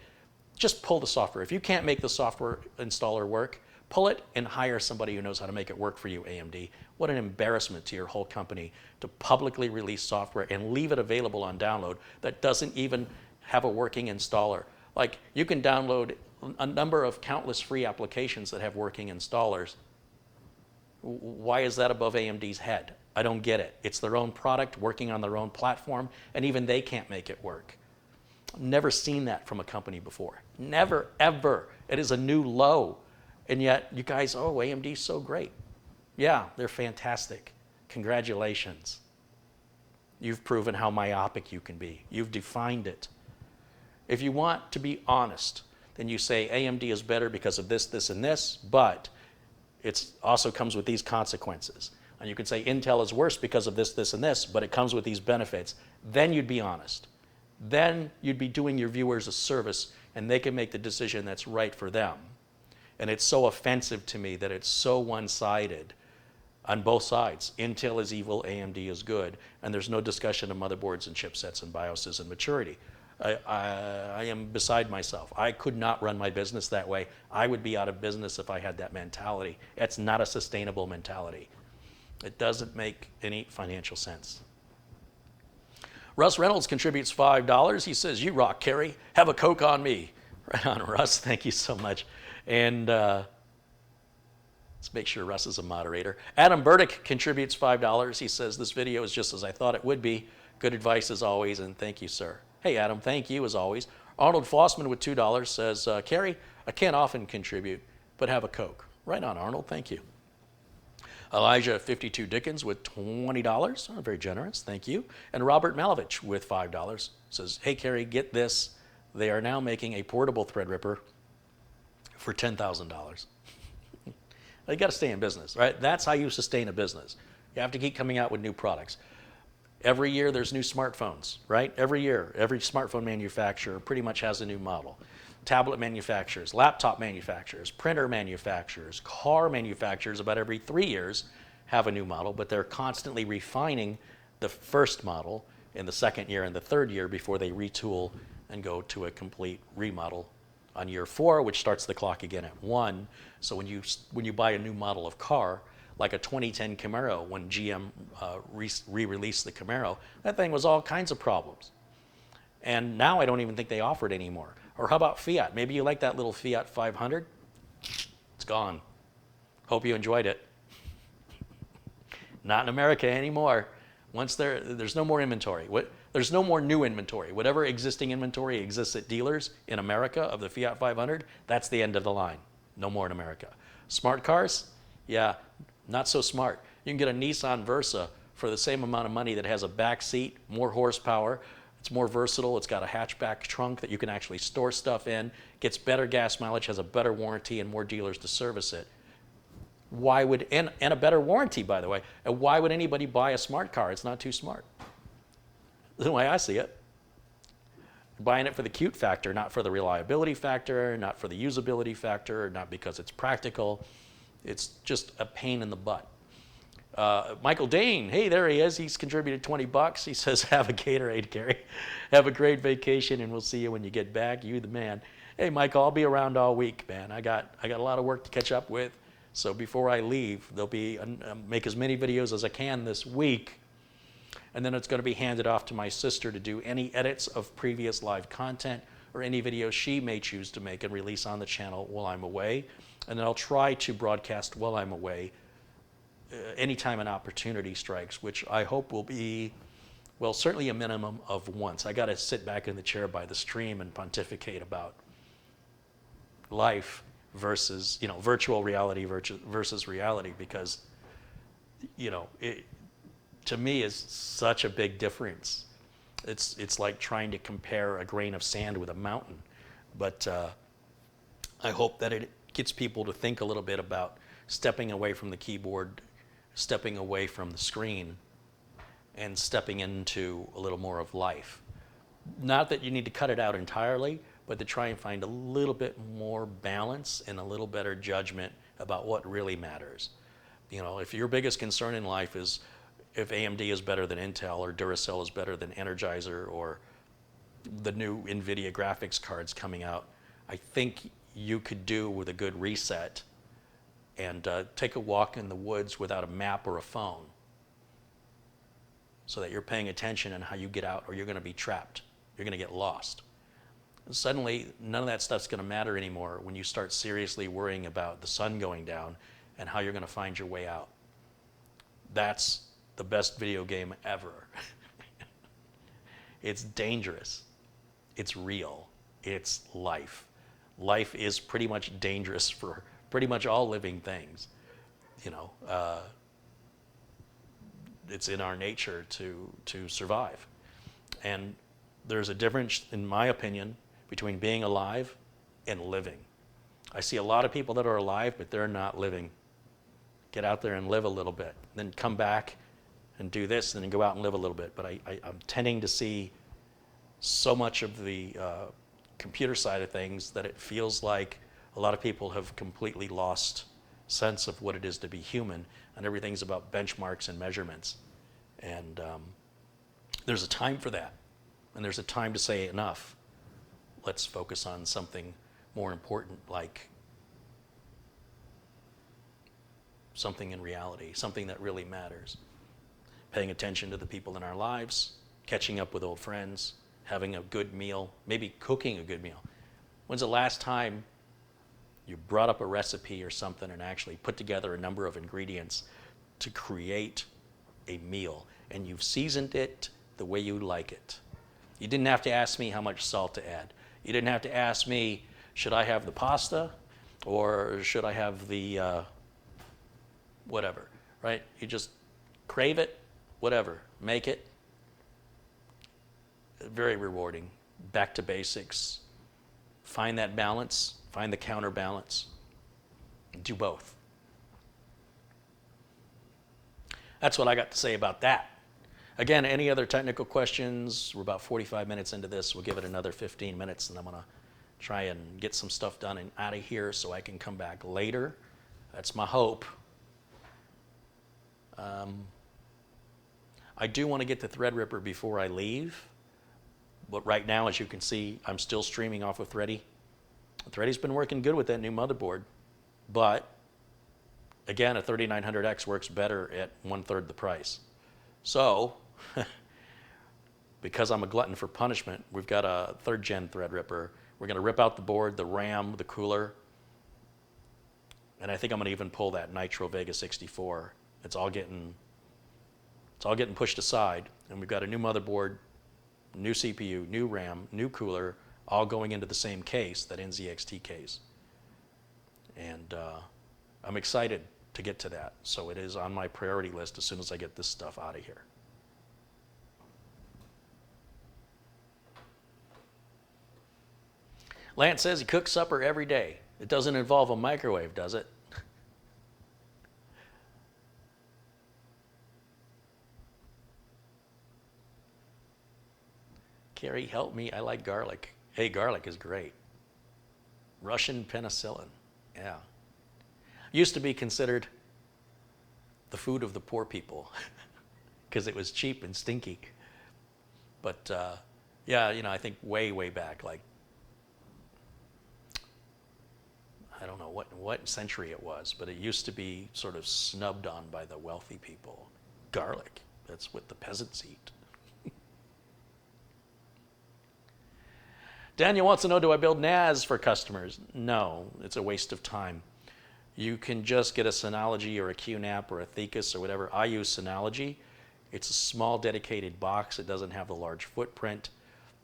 Just pull the software. If you can't make the software installer work, pull it and hire somebody who knows how to make it work for you, AMD. What an embarrassment to your whole company to publicly release software and leave it available on download that doesn't even have a working installer. Like, you can download a number of countless free applications that have working installers. Why is that above AMD's head? I don't get it. It's their own product working on their own platform, and even they can't make it work. Never seen that from a company before. Never, ever. It is a new low. And yet, you guys, oh, AMD's so great. Yeah, they're fantastic. Congratulations. You've proven how myopic you can be. You've defined it. If you want to be honest, then you say AMD is better because of this, this, and this, but it also comes with these consequences. And you could say Intel is worse because of this, this, and this, but it comes with these benefits. Then you'd be honest. Then you'd be doing your viewers a service, and they can make the decision that's right for them. And it's so offensive to me that it's so one-sided on both sides. Intel is evil, AMD is good, and there's no discussion of motherboards and chipsets and BIOSes and maturity. I am beside myself. I could not run my business that way. I would be out of business if I had that mentality. It's not a sustainable mentality. It doesn't make any financial sense. Russ Reynolds contributes $5. He says, you rock, Kerry. Have a Coke on me. Right on, Russ. Thank you so much. And let's make sure Russ is a moderator. Adam Burdick contributes $5. He says, this video is just as I thought it would be. Good advice as always, and thank you, sir. Hey, Adam, thank you as always. Arnold Fossman with $2 says, Kerry, I can't often contribute, but have a Coke. Right on, Arnold. Thank you. Elijah 52 Dickens with $20. Oh, very generous. Thank you. And Robert Malovich with $5 says, hey, Kerry, get this. They are now making a portable Threadripper for $10,000. You got to stay in business, right? That's how you sustain a business. You have to keep coming out with new products. Every year there's new smartphones, right? Every year, every smartphone manufacturer pretty much has a new model. Tablet manufacturers, laptop manufacturers, printer manufacturers, car manufacturers about every 3 years have a new model, but they're constantly refining the first model in the second year and the third year before they retool and go to a complete remodel on year 4, which starts the clock again at 1. So when you buy a new model of car, like a 2010 Camaro, when GM re-released the Camaro, that thing was all kinds of problems. And now I don't even think they offer it anymore. Or how about Fiat? Maybe you like that little Fiat 500? It's gone. Hope you enjoyed it. Not in America anymore. Once there's no more inventory. There's no more new inventory. Whatever existing inventory exists at dealers in America of the Fiat 500, that's the end of the line. No more in America. Smart cars? Yeah, not so smart. You can get a Nissan Versa for the same amount of money that has a back seat, more horsepower. It's more versatile. It's got a hatchback trunk that you can actually store stuff in, gets better gas mileage, has a better warranty, and more dealers to service it. Why would, and a better warranty, by the way, and why would anybody buy a smart car? It's not too smart. That's the way I see it. Buying it for the cute factor, not for the reliability factor, not for the usability factor, not because it's practical. It's just a pain in the butt. Michael Dane, hey, there he is. He's contributed $20. He says, have a Gatorade, Gary. Have a great vacation, and we'll see you when you get back. You the man. Hey, Michael, I'll be around all week, man. I got a lot of work to catch up with. So before I leave, there'll be make as many videos as I can this week. And then it's going to be handed off to my sister to do any edits of previous live content or any videos she may choose to make and release on the channel while I'm away. And then I'll try to broadcast while I'm away anytime an opportunity strikes, which I hope will be, well, certainly a minimum of once. I got to sit back in the chair by the stream and pontificate about life versus, virtual reality versus reality, because, it, to me, is such a big difference. It's like trying to compare a grain of sand with a mountain. But I hope that it gets people to think a little bit about stepping away from the keyboard, stepping away from the screen, and stepping into a little more of life. Not that you need to cut it out entirely, but to try and find a little bit more balance and a little better judgment about what really matters. If your biggest concern in life is if AMD is better than Intel, or Duracell is better than Energizer, or the new NVIDIA graphics cards coming out, I think you could do with a good reset and take a walk in the woods without a map or a phone, so that you're paying attention on how you get out, or you're going to be trapped. You're going to get lost. And suddenly, none of that stuff's going to matter anymore when you start seriously worrying about the sun going down and how you're going to find your way out. That's the best video game ever. It's dangerous. It's real. It's life. Life is pretty much dangerous for pretty much all living things. It's in our nature to survive. And there's a difference, in my opinion, between being alive and living. I see a lot of people that are alive, but they're not living. Get out there and live a little bit. Then come back and do this, and then go out and live a little bit. But I'm tending to see so much of the computer side of things that it feels like a lot of people have completely lost sense of what it is to be human, and everything's about benchmarks and measurements. And there's a time for that, and there's a time to say enough. Let's focus on something more important, like something in reality, something that really matters. Paying attention to the people in our lives, catching up with old friends, having a good meal, maybe cooking a good meal. When's the last time you brought up a recipe or something and actually put together a number of ingredients to create a meal, and you've seasoned it the way you like it? You didn't have to ask me how much salt to add. You didn't have to ask me, should I have the pasta or should I have the whatever, right? You just crave it, whatever, make it. Very rewarding. Back to basics. Find that balance, find the counterbalance. Do both. That's what I got to say about that. Again, any other technical questions? We're about 45 minutes into this. We'll give it another 15 minutes, and I'm going to try and get some stuff done and out of here so I can come back later. That's my hope. I do want to get the Threadripper before I leave, but right now, as you can see, I'm still streaming off of Thready. Thready's been working good with that new motherboard, but again, a 3900X works better at 1/3 the price. So, because I'm a glutton for punishment, we've got a 3rd gen Threadripper. We're going to rip out the board, the RAM, the cooler, and I think I'm going to even pull that Nitro Vega 64. It's all getting pushed aside, and we've got a new motherboard, new CPU, new RAM, new cooler, all going into the same case, that NZXT case. And I'm excited to get to that. So it is on my priority list as soon as I get this stuff out of here. Lance says he cooks supper every day. It doesn't involve a microwave, does it? Carrie, help me. I like garlic. Hey, garlic is great. Russian penicillin. Yeah. Used to be considered the food of the poor people because it was cheap and stinky. But yeah, you know, I think way, way back, like, I don't know what century it was, but it used to be sort of snubbed on by the wealthy people. Garlic, that's what the peasants eat. Daniel wants to know, do I build NAS for customers? No, it's a waste of time. You can just get a Synology or a QNAP or a Thecus or whatever. I use Synology. It's a small dedicated box. It doesn't have the large footprint.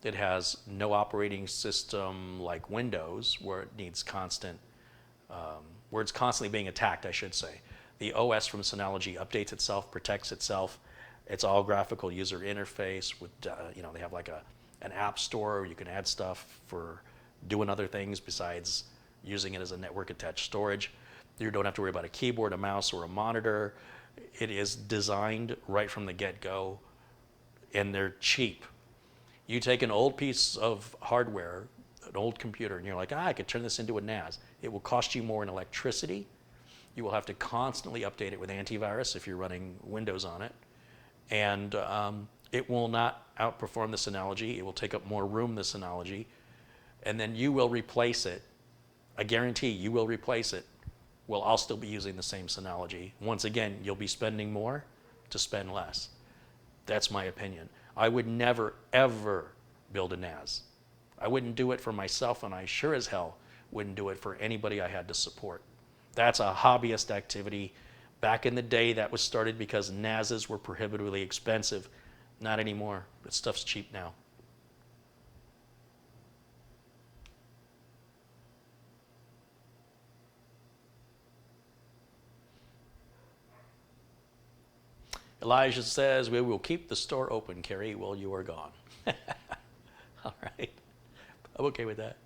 It has no operating system like Windows where it needs constant, where it's constantly being attacked, I should say. The OS from Synology updates itself, protects itself. It's all graphical user interface with, you know, they have like an app store where you can add stuff for doing other things besides using it as a network attached storage. You don't have to worry about a keyboard, a mouse, or a monitor. It is designed right from the get-go, and they're cheap. You take an old piece of hardware, an old computer, and you're like, I could turn this into a NAS. It will cost you more in electricity. You will have to constantly update it with antivirus if you're running Windows on it. And it will not outperform the Synology. It will take up more room than Synology. And then you will replace it. I guarantee you will replace it. Well, I'll still be using the same Synology. Once again, you'll be spending more to spend less. That's my opinion. I would never, ever build a NAS. I wouldn't do it for myself, and I sure as hell wouldn't do it for anybody I had to support. That's a hobbyist activity. Back in the day, that was started because NASs were prohibitively expensive. Not anymore. That stuff's cheap now. Elijah says, we will keep the store open, Carrie, while you are gone. All right. I'm okay with that.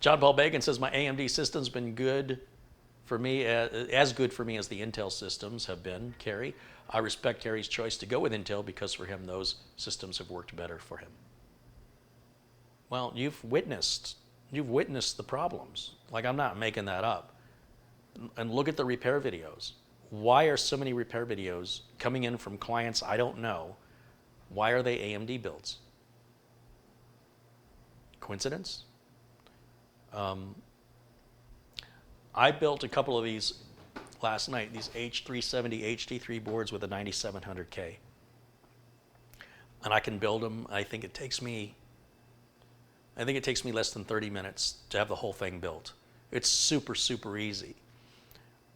John Paul Bacon says, my AMD system's been good for me, as good for me as the Intel systems have been, Carrie. I respect Carrie's choice to go with Intel because for him, those systems have worked better for him. Well, you've witnessed the problems. Like, I'm not making that up. And look at the repair videos. Why are so many repair videos coming in from clients I don't know? Why are they AMD builds? Coincidence? I built a couple of these last night, these H370 HD3 boards with a 9700K. And I can build them. I think it takes me less than 30 minutes to have the whole thing built. It's super, super easy.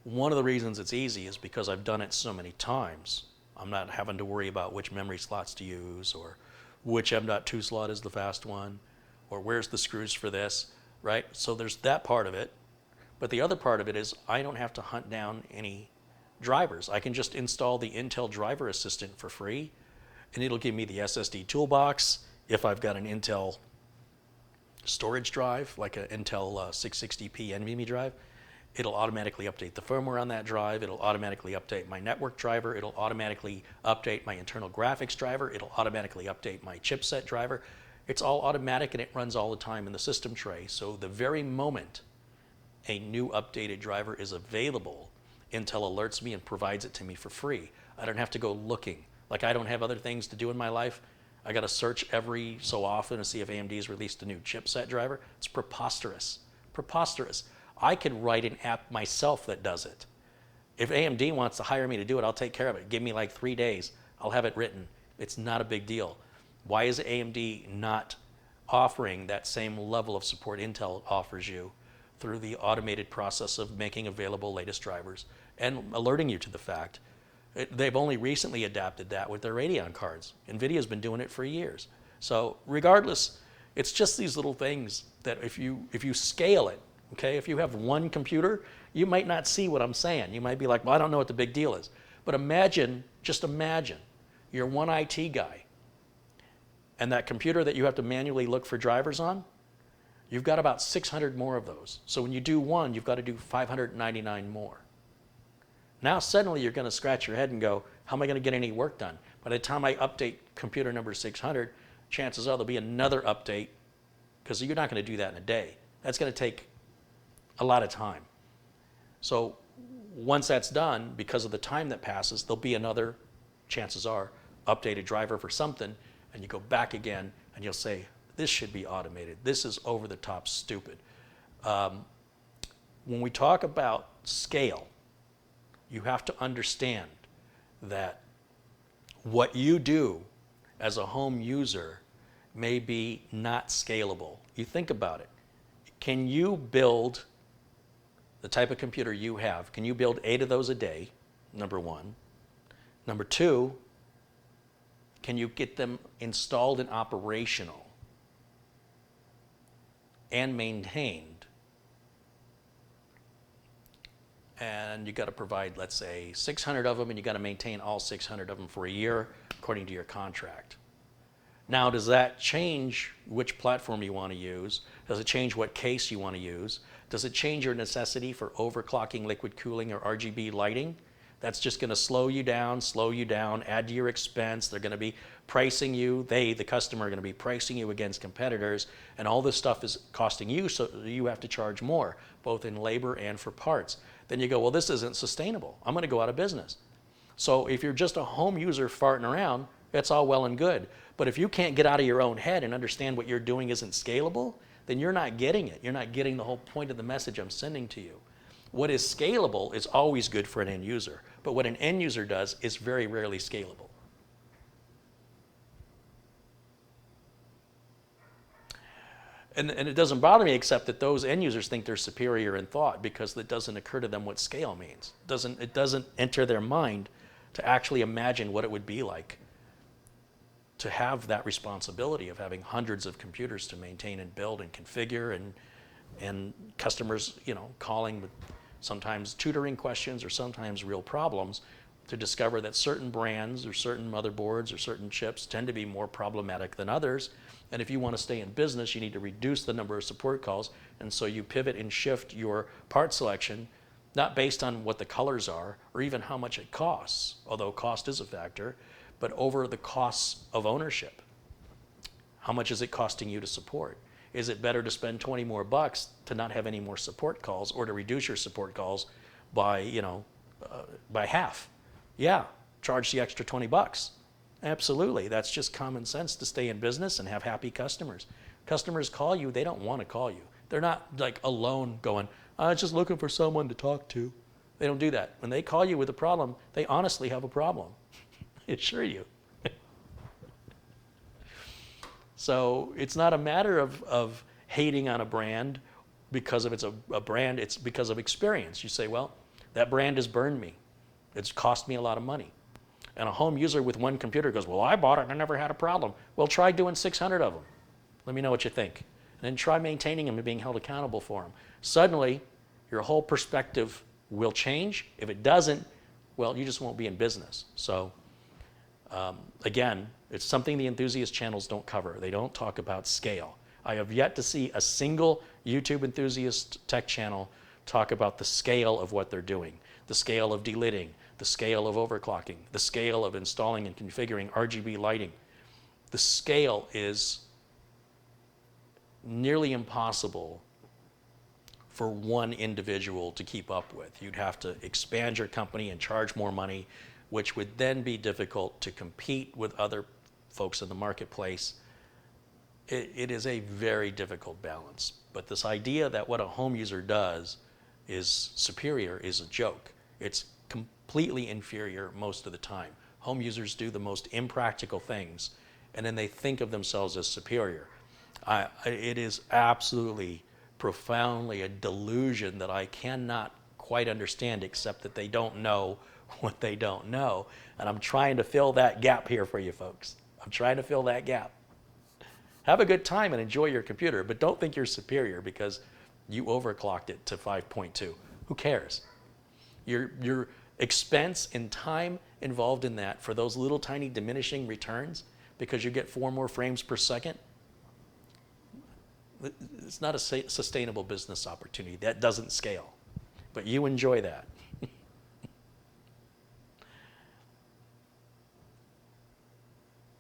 One of the reasons it's easy is because I've done it so many times. I'm not having to worry about which memory slots to use or which M.2 slot is the fast one or where's the screws for this, right? So there's that part of it. But the other part of it is I don't have to hunt down any drivers. I can just install the Intel Driver Assistant for free, and it'll give me the SSD toolbox if I've got an Intel storage drive, like an Intel 660p NVMe drive. It'll automatically update the firmware on that drive. It'll automatically update my network driver. It'll automatically update my internal graphics driver. It'll automatically update my chipset driver. It's all automatic and it runs all the time in the system tray. So the very moment a new updated driver is available, Intel alerts me and provides it to me for free. I don't have to go looking. Like, I don't have other things to do in my life. I got to search every so often to see if AMD's released a new chipset driver. It's preposterous. Preposterous. I could write an app myself that does it. If AMD wants to hire me to do it, I'll take care of it. Give me like 3 days. I'll have it written. It's not a big deal. Why is AMD not offering that same level of support Intel offers you through the automated process of making available latest drivers and alerting you to the fact? They've only recently adapted that with their Radeon cards. NVIDIA's been doing it for years. So regardless, it's just these little things that if you scale it, okay, if you have one computer, you might not see what I'm saying. You might be like, well, I don't know what the big deal is. But imagine, just imagine, you're one IT guy, and that computer that you have to manually look for drivers on, you've got about 600 more of those. So when you do one, you've got to do 599 more. Now suddenly you're going to scratch your head and go, how am I going to get any work done? By the time I update computer number 600, chances are there'll be another update, because you're not going to do that in a day. That's going to take a lot of time. So once that's done, because of the time that passes, there'll be another, chances are, updated driver for something, and you go back again and you'll say, this should be automated. This is over the top stupid. When we talk about scale, you have to understand that what you do as a home user may be not scalable. You think about it. Can you build the type of computer you have? Can you build 8 of those a day? Number one. Number two, can you get them installed and operational and maintained? And you got to provide, let's say, 600 of them, and you got to maintain all 600 of them for a year according to your contract. Now, does that change which platform you want to use? Does it change what case you want to use? Does it change your necessity for overclocking, liquid cooling, or RGB lighting? That's just going to slow you down, add to your expense. They're going to be pricing you, the customer, are going to be pricing you against competitors, and all this stuff is costing you, so you have to charge more, both in labor and for parts. Then you go, well, this isn't sustainable. I'm going to go out of business. So if you're just a home user farting around, that's all well and good. But if you can't get out of your own head and understand what you're doing isn't scalable, then you're not getting it. You're not getting the whole point of the message I'm sending to you. What is scalable is always good for an end user. But what an end user does is very rarely scalable. And it doesn't bother me, except that those end users think they're superior in thought, because it doesn't occur to them what scale means. It doesn't enter their mind to actually imagine what it would be like to have that responsibility of having hundreds of computers to maintain and build and configure, and customers, calling with sometimes tutoring questions or sometimes real problems, to discover that certain brands or certain motherboards or certain chips tend to be more problematic than others. And if you want to stay in business, you need to reduce the number of support calls. And so you pivot and shift your part selection, not based on what the colors are or even how much it costs, although cost is a factor, but over the costs of ownership. How much is it costing you to support? Is it better to spend 20 more bucks to not have any more support calls, or to reduce your support calls by, by half? Yeah, charge the extra 20 bucks. Absolutely. That's just common sense to stay in business and have happy customers. Customers call you, they don't want to call you. They're not like alone going, I'm just looking for someone to talk to. They don't do that. When they call you with a problem, they honestly have a problem. I assure you. So it's not a matter of hating on a brand because of it's a brand, it's because of experience. You say, well, that brand has burned me. It's cost me a lot of money. And a home user with one computer goes, well, I bought it and I never had a problem. Well, try doing 600 of them. Let me know what you think. And then try maintaining them and being held accountable for them. Suddenly, your whole perspective will change. If it doesn't, well, you just won't be in business. So again, it's something the enthusiast channels don't cover. They don't talk about scale. I have yet to see a single YouTube enthusiast tech channel talk about the scale of what they're doing, the scale of delidding, the scale of overclocking, the scale of installing and configuring RGB lighting. The scale is nearly impossible for one individual to keep up with. You'd have to expand your company and charge more money, which would then be difficult to compete with other folks in the marketplace. It is a very difficult balance. But this idea that what a home user does is superior is a joke. It's completely inferior most of the time. Home users do the most impractical things, and then they think of themselves as superior. It is absolutely, profoundly a delusion that I cannot quite understand, except that they don't know what they don't know. And I'm trying to fill that gap here for you folks. I'm trying to fill that gap. Have a good time and enjoy your computer, but don't think you're superior because you overclocked it to 5.2. Who cares? Your expense and time involved in that for those little tiny diminishing returns because you get 4 more frames per second, it's not a sustainable business opportunity. That doesn't scale. But you enjoy that.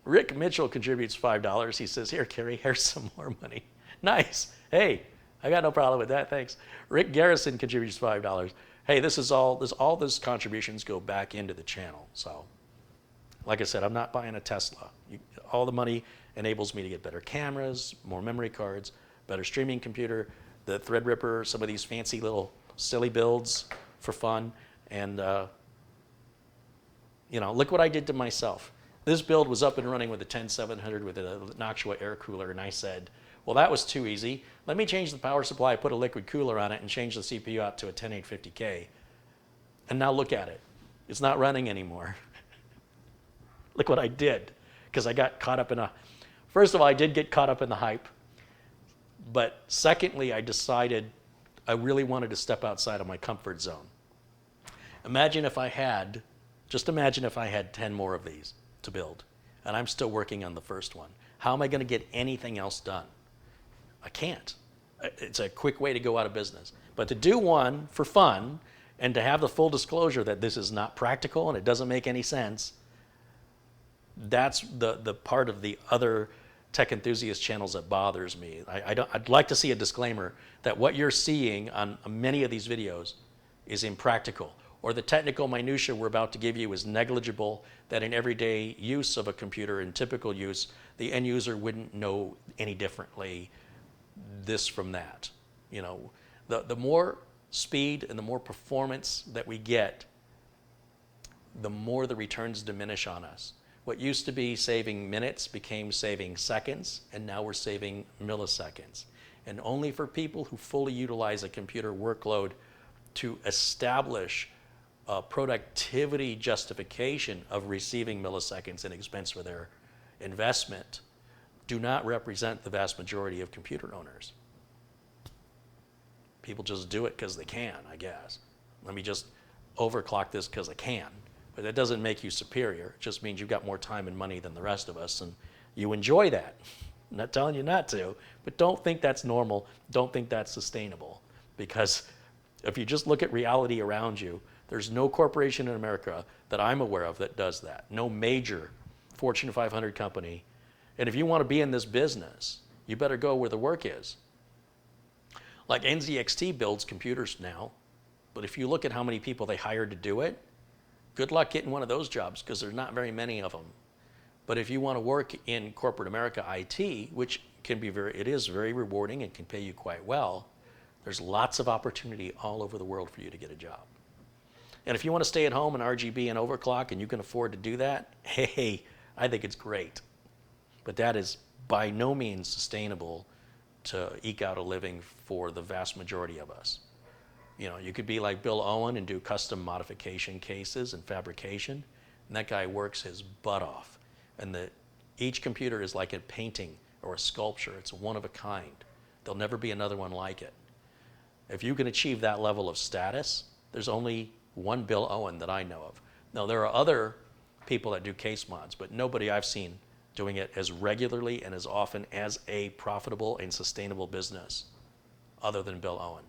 Rick Mitchell contributes $5. He says, here, Kerry, here's some more money. Nice. Hey, I got no problem with that. Thanks. Rick Garrison contributes $5. Hey, all those contributions go back into the channel. So, like I said, I'm not buying a Tesla. All the money enables me to get better cameras, more memory cards, better streaming computer, the Threadripper, some of these fancy little silly builds for fun. And, look what I did to myself. This build was up and running with a 10700 with a Noctua air cooler, and I said, well, that was too easy. Let me change the power supply, put a liquid cooler on it, and change the CPU out to a 10850K. And now look at it. It's not running anymore. Look what I did, because I got caught up in first of all, I did get caught up in the hype. But secondly, I decided I really wanted to step outside of my comfort zone. Imagine if I had 10 more of these to build, and I'm still working on the first one. How am I going to get anything else done? I can't. It's a quick way to go out of business. But to do one for fun and to have the full disclosure that this is not practical and it doesn't make any sense, that's the part of the other tech enthusiast channels that bothers me. I'd like to see a disclaimer that what you're seeing on many of these videos is impractical, or the technical minutia we're about to give you is negligible, that in everyday use of a computer, in typical use, the end user wouldn't know any differently this from that. The more speed and the more performance that we get, the more the returns diminish on us. What used to be saving minutes became saving seconds, and now we're saving milliseconds. And only for people who fully utilize a computer workload to establish a productivity justification of receiving milliseconds in expense for their investment do not represent the vast majority of computer owners. People just do it because they can, I guess. Let me just overclock this because I can. But that doesn't make you superior. It just means you've got more time and money than the rest of us, and you enjoy that. I'm not telling you not to, but don't think that's normal. Don't think that's sustainable. Because if you just look at reality around you, there's no corporation in America that I'm aware of that does that. No major Fortune 500 company. And if you want to be in this business, you better go where the work is. Like NZXT builds computers now, but if you look at how many people they hired to do it, good luck getting one of those jobs because there's not very many of them. But if you want to work in corporate America IT, which it is very rewarding and can pay you quite well, there's lots of opportunity all over the world for you to get a job. And if you want to stay at home and RGB and overclock and you can afford to do that, hey, I think it's great. But that is by no means sustainable to eke out a living for the vast majority of us. You could be like Bill Owen and do custom modification cases and fabrication, and that guy works his butt off. And each computer is like a painting or a sculpture. It's one of a kind. There'll never be another one like it. If you can achieve that level of status, there's only one Bill Owen that I know of. Now, there are other people that do case mods, but nobody I've seen doing it as regularly and as often as a profitable and sustainable business other than Bill Owen.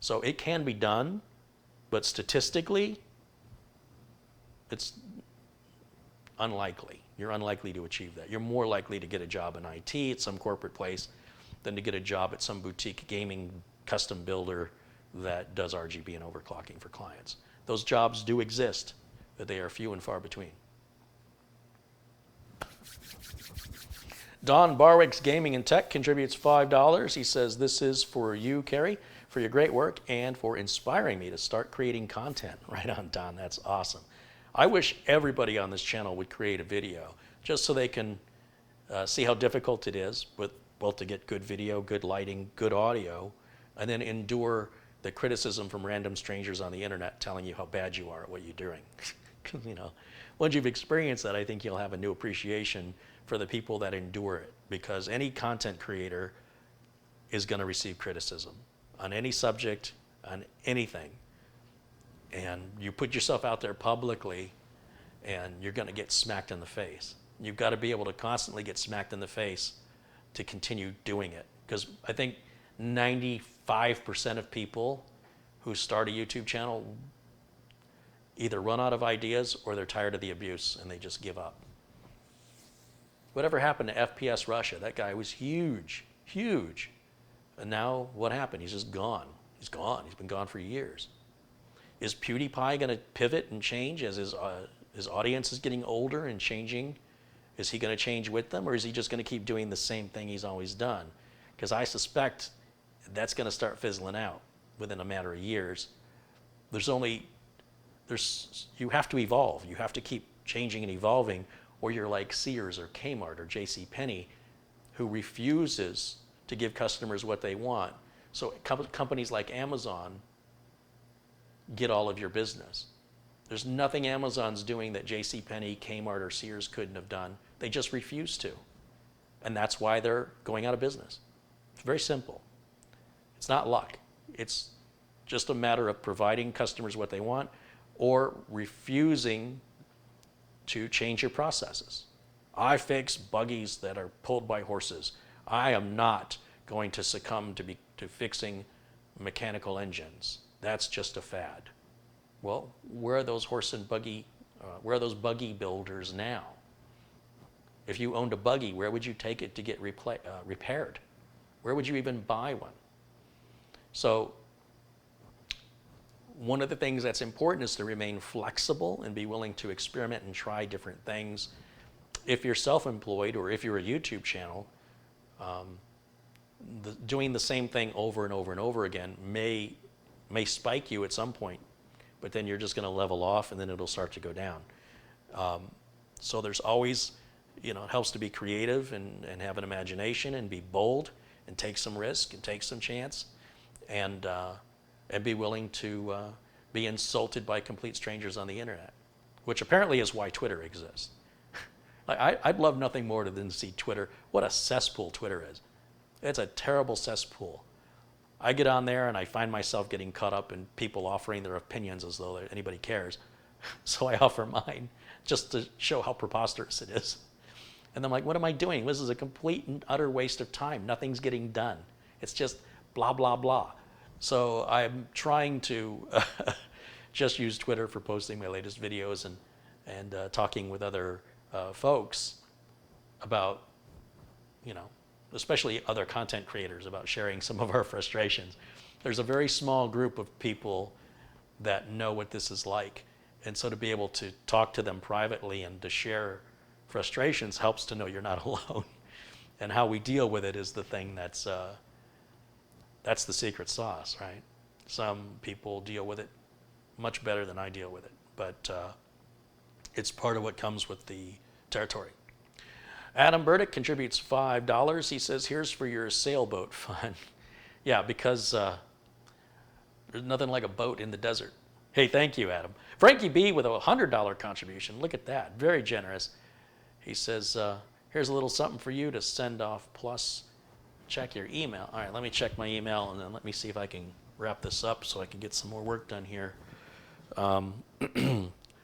So it can be done, but statistically, it's unlikely. You're unlikely to achieve that. You're more likely to get a job in IT at some corporate place than to get a job at some boutique gaming custom builder that does RGB and overclocking for clients. Those jobs do exist, but they are few and far between. Don Barwick's Gaming and Tech contributes $5. He says, this is for you, Carrie, for your great work and for inspiring me to start creating content. Right on, Don. That's awesome. I wish everybody on this channel would create a video just so they can see how difficult it is to get good video, good lighting, good audio, and then endure the criticism from random strangers on the internet telling you how bad you are at what you're doing. You know, once you've experienced that, I think you'll have a new appreciation for the people that endure it, because any content creator is going to receive criticism on any subject, on anything. And you put yourself out there publicly and you're going to get smacked in the face. You've got to be able to constantly get smacked in the face to continue doing it. Because I think 95% of people who start a YouTube channel either run out of ideas or they're tired of the abuse and they just give up. Whatever happened to FPS Russia? That guy was huge, huge. And now what happened? He's just gone. He's gone. He's been gone for years. Is PewDiePie going to pivot and change as his audience is getting older and changing? Is he going to change with them, or is he just going to keep doing the same thing he's always done? Because I suspect that's going to start fizzling out within a matter of years. You have to evolve. You have to keep changing and evolving, or you're like Sears or Kmart or JCPenney, who refuses to give customers what they want. So companies like Amazon get all of your business. There's nothing Amazon's doing that JCPenney, Kmart, or Sears couldn't have done. They just refuse to. And that's why they're going out of business. It's very simple. It's not luck. It's just a matter of providing customers what they want or refusing to change your processes. I fix buggies that are pulled by horses. I am not going to succumb to fixing mechanical engines. That's just a fad. Well, where are those buggy builders now? If you owned a buggy, where would you take it to get repaired? Where would you even buy one? So one of the things that's important is to remain flexible and be willing to experiment and try different things. If you're self-employed or if you're a YouTube channel, doing the same thing over and over and over again may spike you at some point, but then you're just going to level off and then it'll start to go down. So there's always, it helps to be creative and have an imagination and be bold and take some risk and take some chance and be willing to be insulted by complete strangers on the internet, which apparently is why Twitter exists. I'd love nothing more than to see Twitter. What a cesspool Twitter is. It's a terrible cesspool. I get on there and I find myself getting caught up in people offering their opinions as though anybody cares. So I offer mine just to show how preposterous it is. And I'm like, what am I doing? This is a complete and utter waste of time. Nothing's getting done. It's just blah, blah, blah. So I'm trying to just use Twitter for posting my latest videos and talking with other folks about, especially other content creators, about sharing some of our frustrations. There's a very small group of people that know what this is like. And so to be able to talk to them privately and to share frustrations helps to know you're not alone. And how we deal with it is the thing that's the secret sauce, right? Some people deal with it much better than I deal with it, but it's part of what comes with the territory. Adam Burdick contributes $5. He says, here's for your sailboat fund. Yeah, because there's nothing like a boat in the desert. Hey, thank you, Adam. Frankie B with a $100 contribution. Look at that, very generous. He says, here's a little something for you to send off, plus check your email. All right, let me check my email and then let me see if I can wrap this up so I can get some more work done here.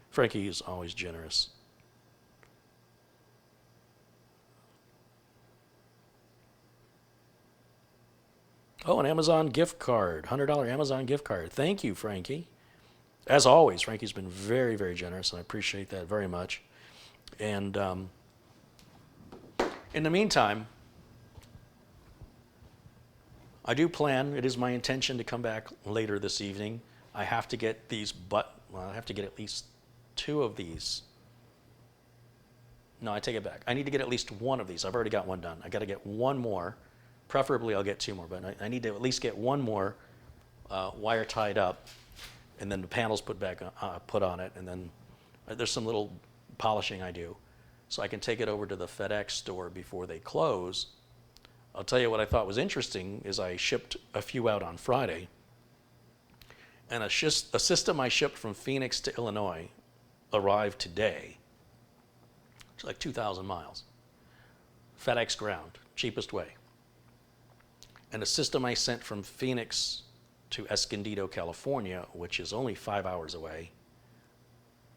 Frankie is always generous. Oh, an Amazon gift card, $100 Amazon gift card. Thank you, Frankie. As always, Frankie's been very, very generous, and I appreciate that very much. And in the meantime, I do plan, it is my intention to come back later this evening. I have to get these, I have to get at least 2 of these. No, I take it back. I need to get at least 1 of these. I've already got 1 done. I got to get 1 more. Preferably, I'll get 2 more, but I need to at least get 1 more wire tied up, and then the panels put on it, and then there's some little polishing I do, so I can take it over to the FedEx store before they close. I'll tell you what I thought was interesting is I shipped a few out on Friday, and a system I shipped from Phoenix to Illinois arrived today. It's like 2,000 miles. FedEx ground, cheapest way. And a system I sent from Phoenix to Escondido, California, which is only 5 hours away,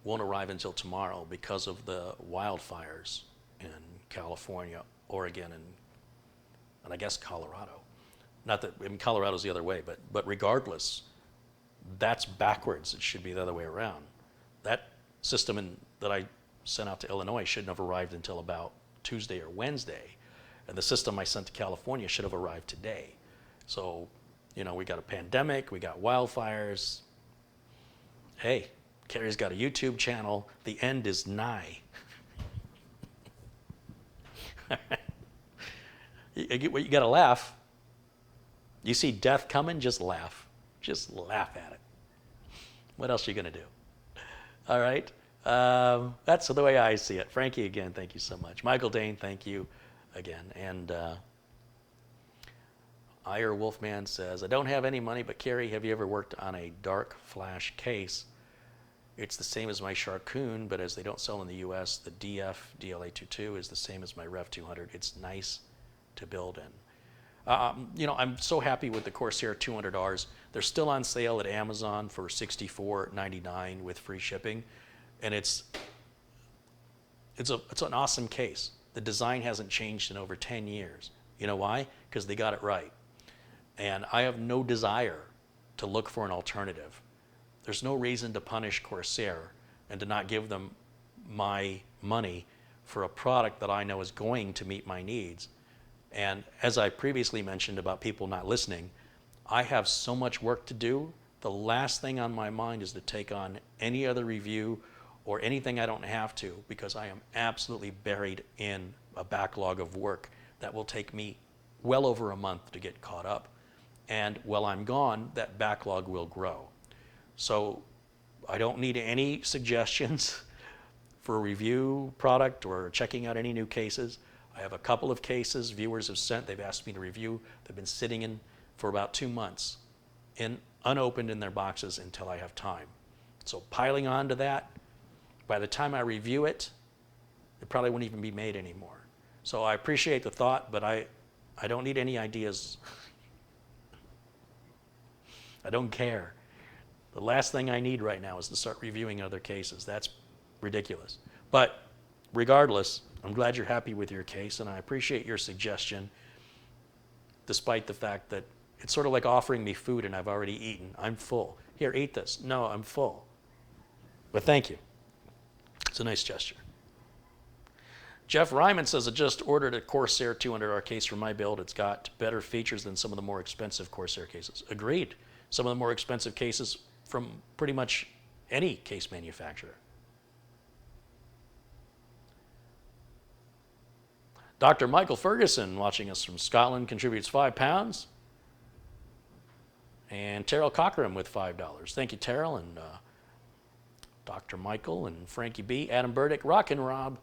won't arrive until tomorrow because of the wildfires in California, Oregon, and I guess Colorado. Not that, I mean, Colorado's the other way, but regardless, that's backwards. It should be the other way around. That system that I sent out to Illinois shouldn't have arrived until about Tuesday or Wednesday. And the system I sent to California should have arrived today. So, you know, we got a pandemic, we got wildfires. Hey, Carrie's got a YouTube channel. The end is nigh. You got to laugh. You see death coming, just laugh. Just laugh at it. What else are you going to do? All right. That's the way I see it. Frankie, again, thank you so much. Michael Dane, thank you again. And Ire Wolfman says, I don't have any money, but Carrie, have you ever worked on a dark flash case? It's the same as my Charcoon, but as they don't sell in the US, the DF DLA22 is the same as my Rev 200. It's nice to build in. You know, I'm so happy with the Corsair 200Rs. They're still on sale at Amazon for $64.99 with free shipping. And it's an awesome case. The design hasn't changed in over 10 years. You know why? Because they got it right. And I have no desire to look for an alternative. There's no reason to punish Corsair and to not give them my money for a product that I know is going to meet my needs. And as I previously mentioned about people not listening, I have so much work to do. The last thing on my mind is to take on any other review or anything I don't have to, because I am absolutely buried in a backlog of work that will take me well over a month to get caught up. And while I'm gone, that backlog will grow. So I don't need any suggestions for a review product or checking out any new cases. I have a couple of cases viewers have sent. They've asked me to review. They've been sitting in for about 2 months, unopened in their boxes until I have time. So piling on to that, by the time I review it, it probably won't even be made anymore. So I appreciate the thought, but I don't need any ideas. I don't care. The last thing I need right now is to start reviewing other cases. That's ridiculous. But regardless, I'm glad you're happy with your case, and I appreciate your suggestion, despite the fact that it's sort of like offering me food and I've already eaten. I'm full. Here, eat this. No, I'm full. But thank you. It's a nice gesture. Jeff Ryman says, I just ordered a Corsair 200R case for my build. It's got better features than some of the more expensive Corsair cases. Agreed. Some of the more expensive cases from pretty much any case manufacturer. Dr. Michael Ferguson, watching us from Scotland, contributes £5. And Terrell Cochran with $5. Thank you, Terrell, and Dr. Michael, and Frankie B, Adam Burdick, Rock and Rob,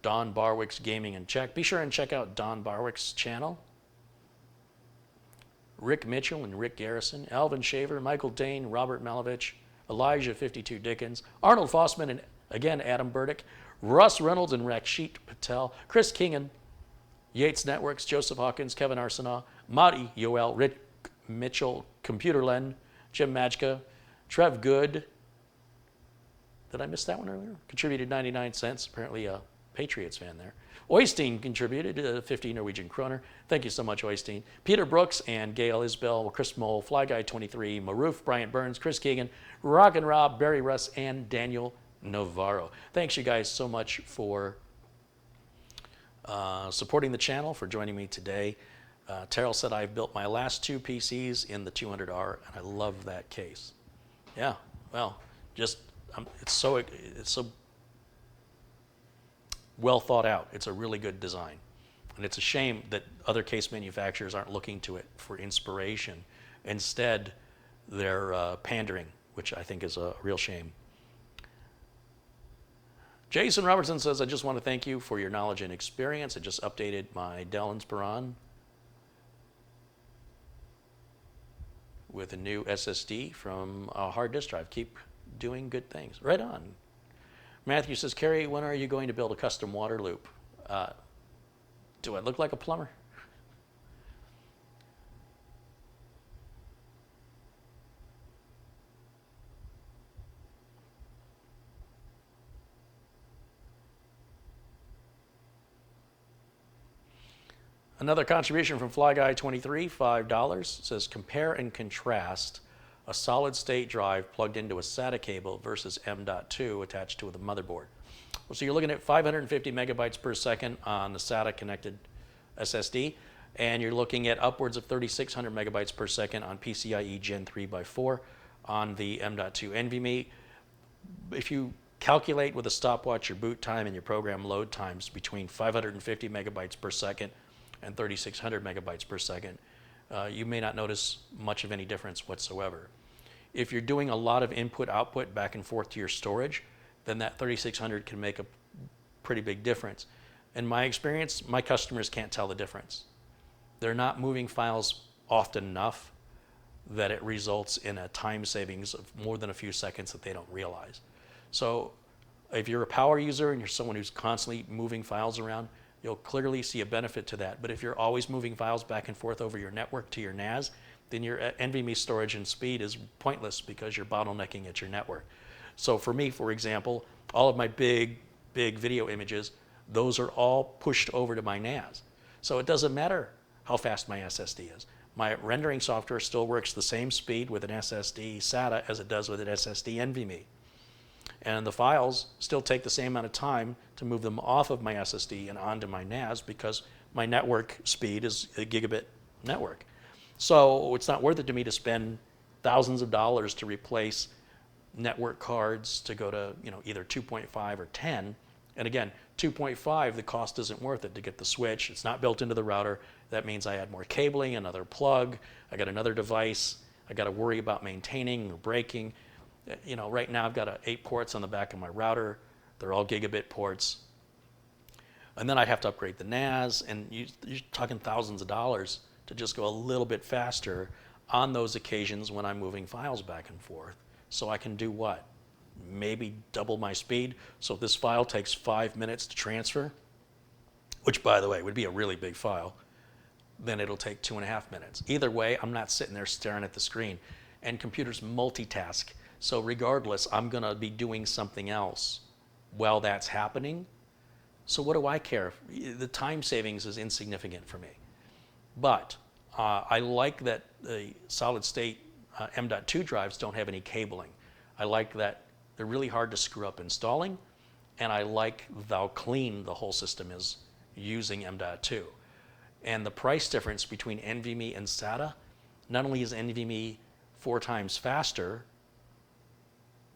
Don Barwick's Gaming and Check. Be sure and check out Don Barwick's channel. Rick Mitchell and Rick Garrison, Alvin Shaver, Michael Dane, Robert Malovich, Elijah 52 Dickens, Arnold Fossman, and again Adam Burdick, Russ Reynolds and Rakshit Patel, Chris Kingan, Yates Networks, Joseph Hawkins, Kevin Arsenault, Marty Yoel, Rick Mitchell, Computerlen, Jim Majka, Trev Good. Did I miss that one earlier? Contributed 99 cents. Apparently Patriots fan there. Oystein contributed 50 Norwegian kroner. Thank you so much, Oystein. Peter Brooks and Gail Isbell, Chris Mole, Fly Guy 23, Maroof, Bryant Burns, Chris Keegan, Rock and Rob, Barry Russ, and Daniel Navarro. Thanks you guys so much for supporting the channel, for joining me today. Terrell said I've built my last 2 PCs in the 200R, and I love that case. Yeah, well, just it's so well thought out. It's a really good design. And it's a shame that other case manufacturers aren't looking to it for inspiration. Instead, they're pandering, which I think is a real shame. Jason Robertson says, I just want to thank you for your knowledge and experience. I just updated my Dell Inspiron with a new SSD from a hard disk drive. Keep doing good things. Right on. Matthew says, Kerry, when are you going to build a custom water loop? Do I look like a plumber? Another contribution from FlyGuy23, $5, says, compare and contrast a solid-state drive plugged into a SATA cable versus M.2 attached to the motherboard. So you're looking at 550 megabytes per second on the SATA-connected SSD, and you're looking at upwards of 3,600 megabytes per second on PCIe Gen 3x4 on the M.2 NVMe. If you calculate with a stopwatch your boot time and your program load times between 550 megabytes per second and 3,600 megabytes per second, you may not notice much of any difference whatsoever. If you're doing a lot of input-output back and forth to your storage, then that 3,600 can make a pretty big difference. In my experience, my customers can't tell the difference. They're not moving files often enough that it results in a time savings of more than a few seconds that they don't realize. So if you're a power user and you're someone who's constantly moving files around, you'll clearly see a benefit to that. But if you're always moving files back and forth over your network to your NAS, then your NVMe storage and speed is pointless because you're bottlenecking at your network. So for me, for example, all of my big video images, those are all pushed over to my NAS. So it doesn't matter how fast my SSD is. My rendering software still works the same speed with an SSD SATA as it does with an SSD NVMe. And the files still take the same amount of time to move them off of my SSD and onto my NAS because my network speed is a gigabit network. So it's not worth it to me to spend thousands of dollars to replace network cards to go to either 2.5 or 10. And again, 2.5, the cost isn't worth it to get the switch. It's not built into the router. That means I add more cabling, another plug, I got another device, I got to worry about maintaining or breaking. Right now I've got 8 ports on the back of my router. They're all gigabit ports. And then I have to upgrade the NAS, and you're talking thousands of dollars to just go a little bit faster on those occasions when I'm moving files back and forth. So I can do what? Maybe double my speed. So if this file takes 5 minutes to transfer, which by the way would be a really big file, then it'll take 2.5 minutes. Either way, I'm not sitting there staring at the screen. And computers multitask. So regardless, I'm going to be doing something else while that's happening. So what do I care? The time savings is insignificant for me. But I like that the solid state M.2 drives don't have any cabling. I like that they're really hard to screw up installing, and I like how clean the whole system is using M.2. And the price difference between NVMe and SATA, not only is NVMe 4 times faster,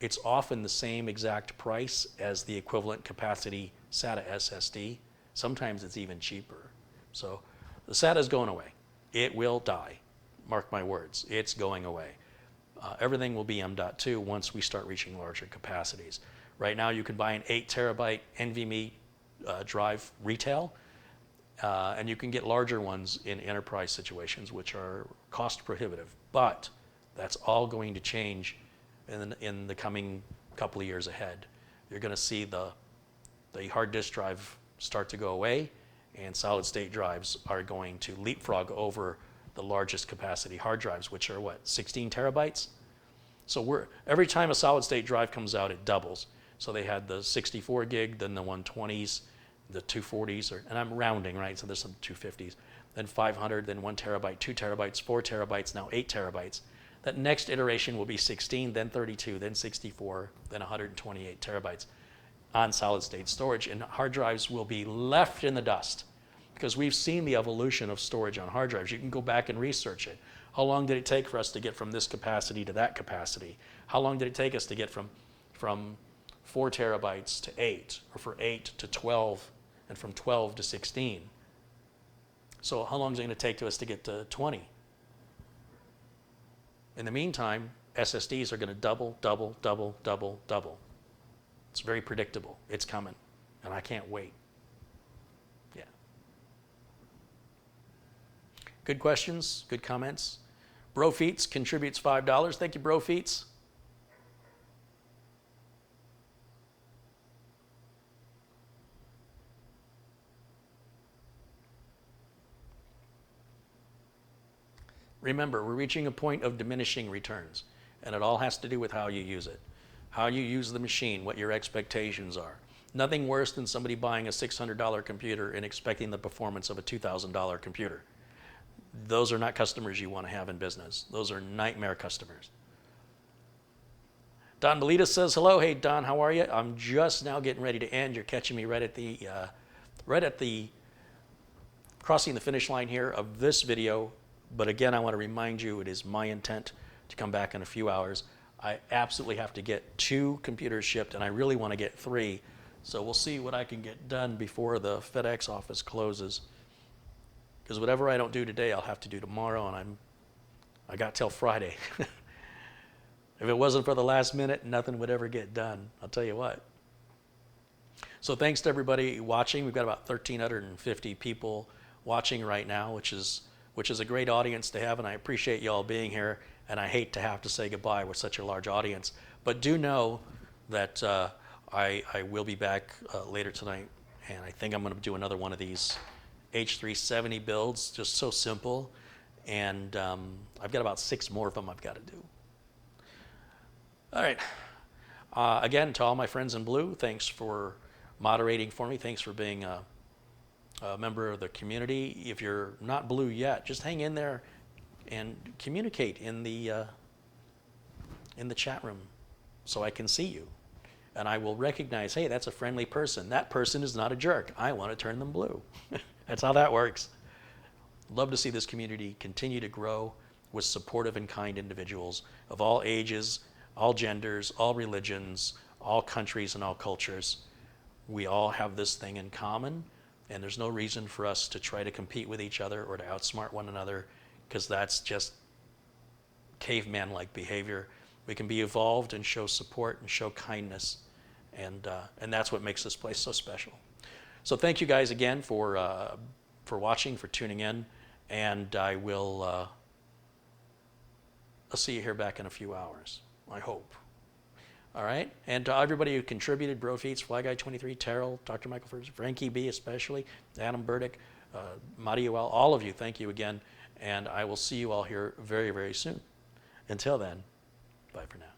it's often the same exact price as the equivalent capacity SATA SSD. Sometimes it's even cheaper. So the SATA is going away. It will die. Mark my words, it's going away. Everything will be M.2 once we start reaching larger capacities. Right now you can buy an 8 terabyte NVMe drive retail, and you can get larger ones in enterprise situations, which are cost prohibitive. But that's all going to change in the coming couple of years ahead. You're going to see the hard disk drive start to go away, and solid state drives are going to leapfrog over the largest capacity hard drives, which are what, 16 terabytes? So every time a solid state drive comes out, it doubles. So they had the 64 gig, then the 120s, the 240s, and I'm rounding, right? So there's some 250s, then 500, then 1 terabyte, 2 terabytes, 4 terabytes, now 8 terabytes. That next iteration will be 16, then 32, then 64, then 128 terabytes on solid state storage, and hard drives will be left in the dust because we've seen the evolution of storage on hard drives. You can go back and research it. How long did it take for us to get from this capacity to that capacity? How long did it take us to get from 4 terabytes to 8, or for 8 to 12, and from 12 to 16? So how long is it going to take to us to get to 20? In the meantime, SSDs are going to double, double, double, double, double. It's very predictable. It's coming, and I can't wait. Yeah. Good questions, good comments. Brofeets contributes $5. Thank you, Brofeets. Remember, we're reaching a point of diminishing returns, and it all has to do with how you use it, how you use the machine, what your expectations are. Nothing worse than somebody buying a $600 computer and expecting the performance of a $2,000 computer. Those are not customers you want to have in business. Those are nightmare customers. Don Belita says, hello. Hey, Don, how are you? I'm just now getting ready to end. You're catching me right at the crossing the finish line here of this video. But again, I want to remind you, it is my intent to come back in a few hours. I absolutely have to get 2 computers shipped, and I really want to get 3. So we'll see what I can get done before the FedEx office closes. Because whatever I don't do today, I'll have to do tomorrow, and I got till Friday. If it wasn't for the last minute, nothing would ever get done. I'll tell you what. So thanks to everybody watching. We've got about 1,350 people watching right now, which is a great audience to have, and I appreciate you all being here, and I hate to have to say goodbye with such a large audience. But do know that I will be back later tonight, and I think I'm going to do another one of these H370 builds, just so simple, and I've got about 6 more of them I've got to do. All right. Again, to all my friends in blue, thanks for moderating for me. Thanks for being a member of the community. If you're not blue yet, just hang in there and communicate in the chat room so I can see you. And I will recognize, hey, that's a friendly person. That person is not a jerk. I want to turn them blue. That's how that works. Love to see this community continue to grow with supportive and kind individuals of all ages, all genders, all religions, all countries, and all cultures. We all have this thing in common. And there's no reason for us to try to compete with each other or to outsmart one another, because that's just caveman-like behavior. We can be evolved and show support and show kindness, and that's what makes this place so special. So thank you guys again for watching, for tuning in, and I'll see you here back in a few hours, I hope. All right, and to everybody who contributed, Brofeets, Fly Guy 23, Terrell, Dr. Michael Ferguson, Frankie B especially, Adam Burdick, Madiuel, all of you, thank you again, and I will see you all here very, very soon. Until then, bye for now.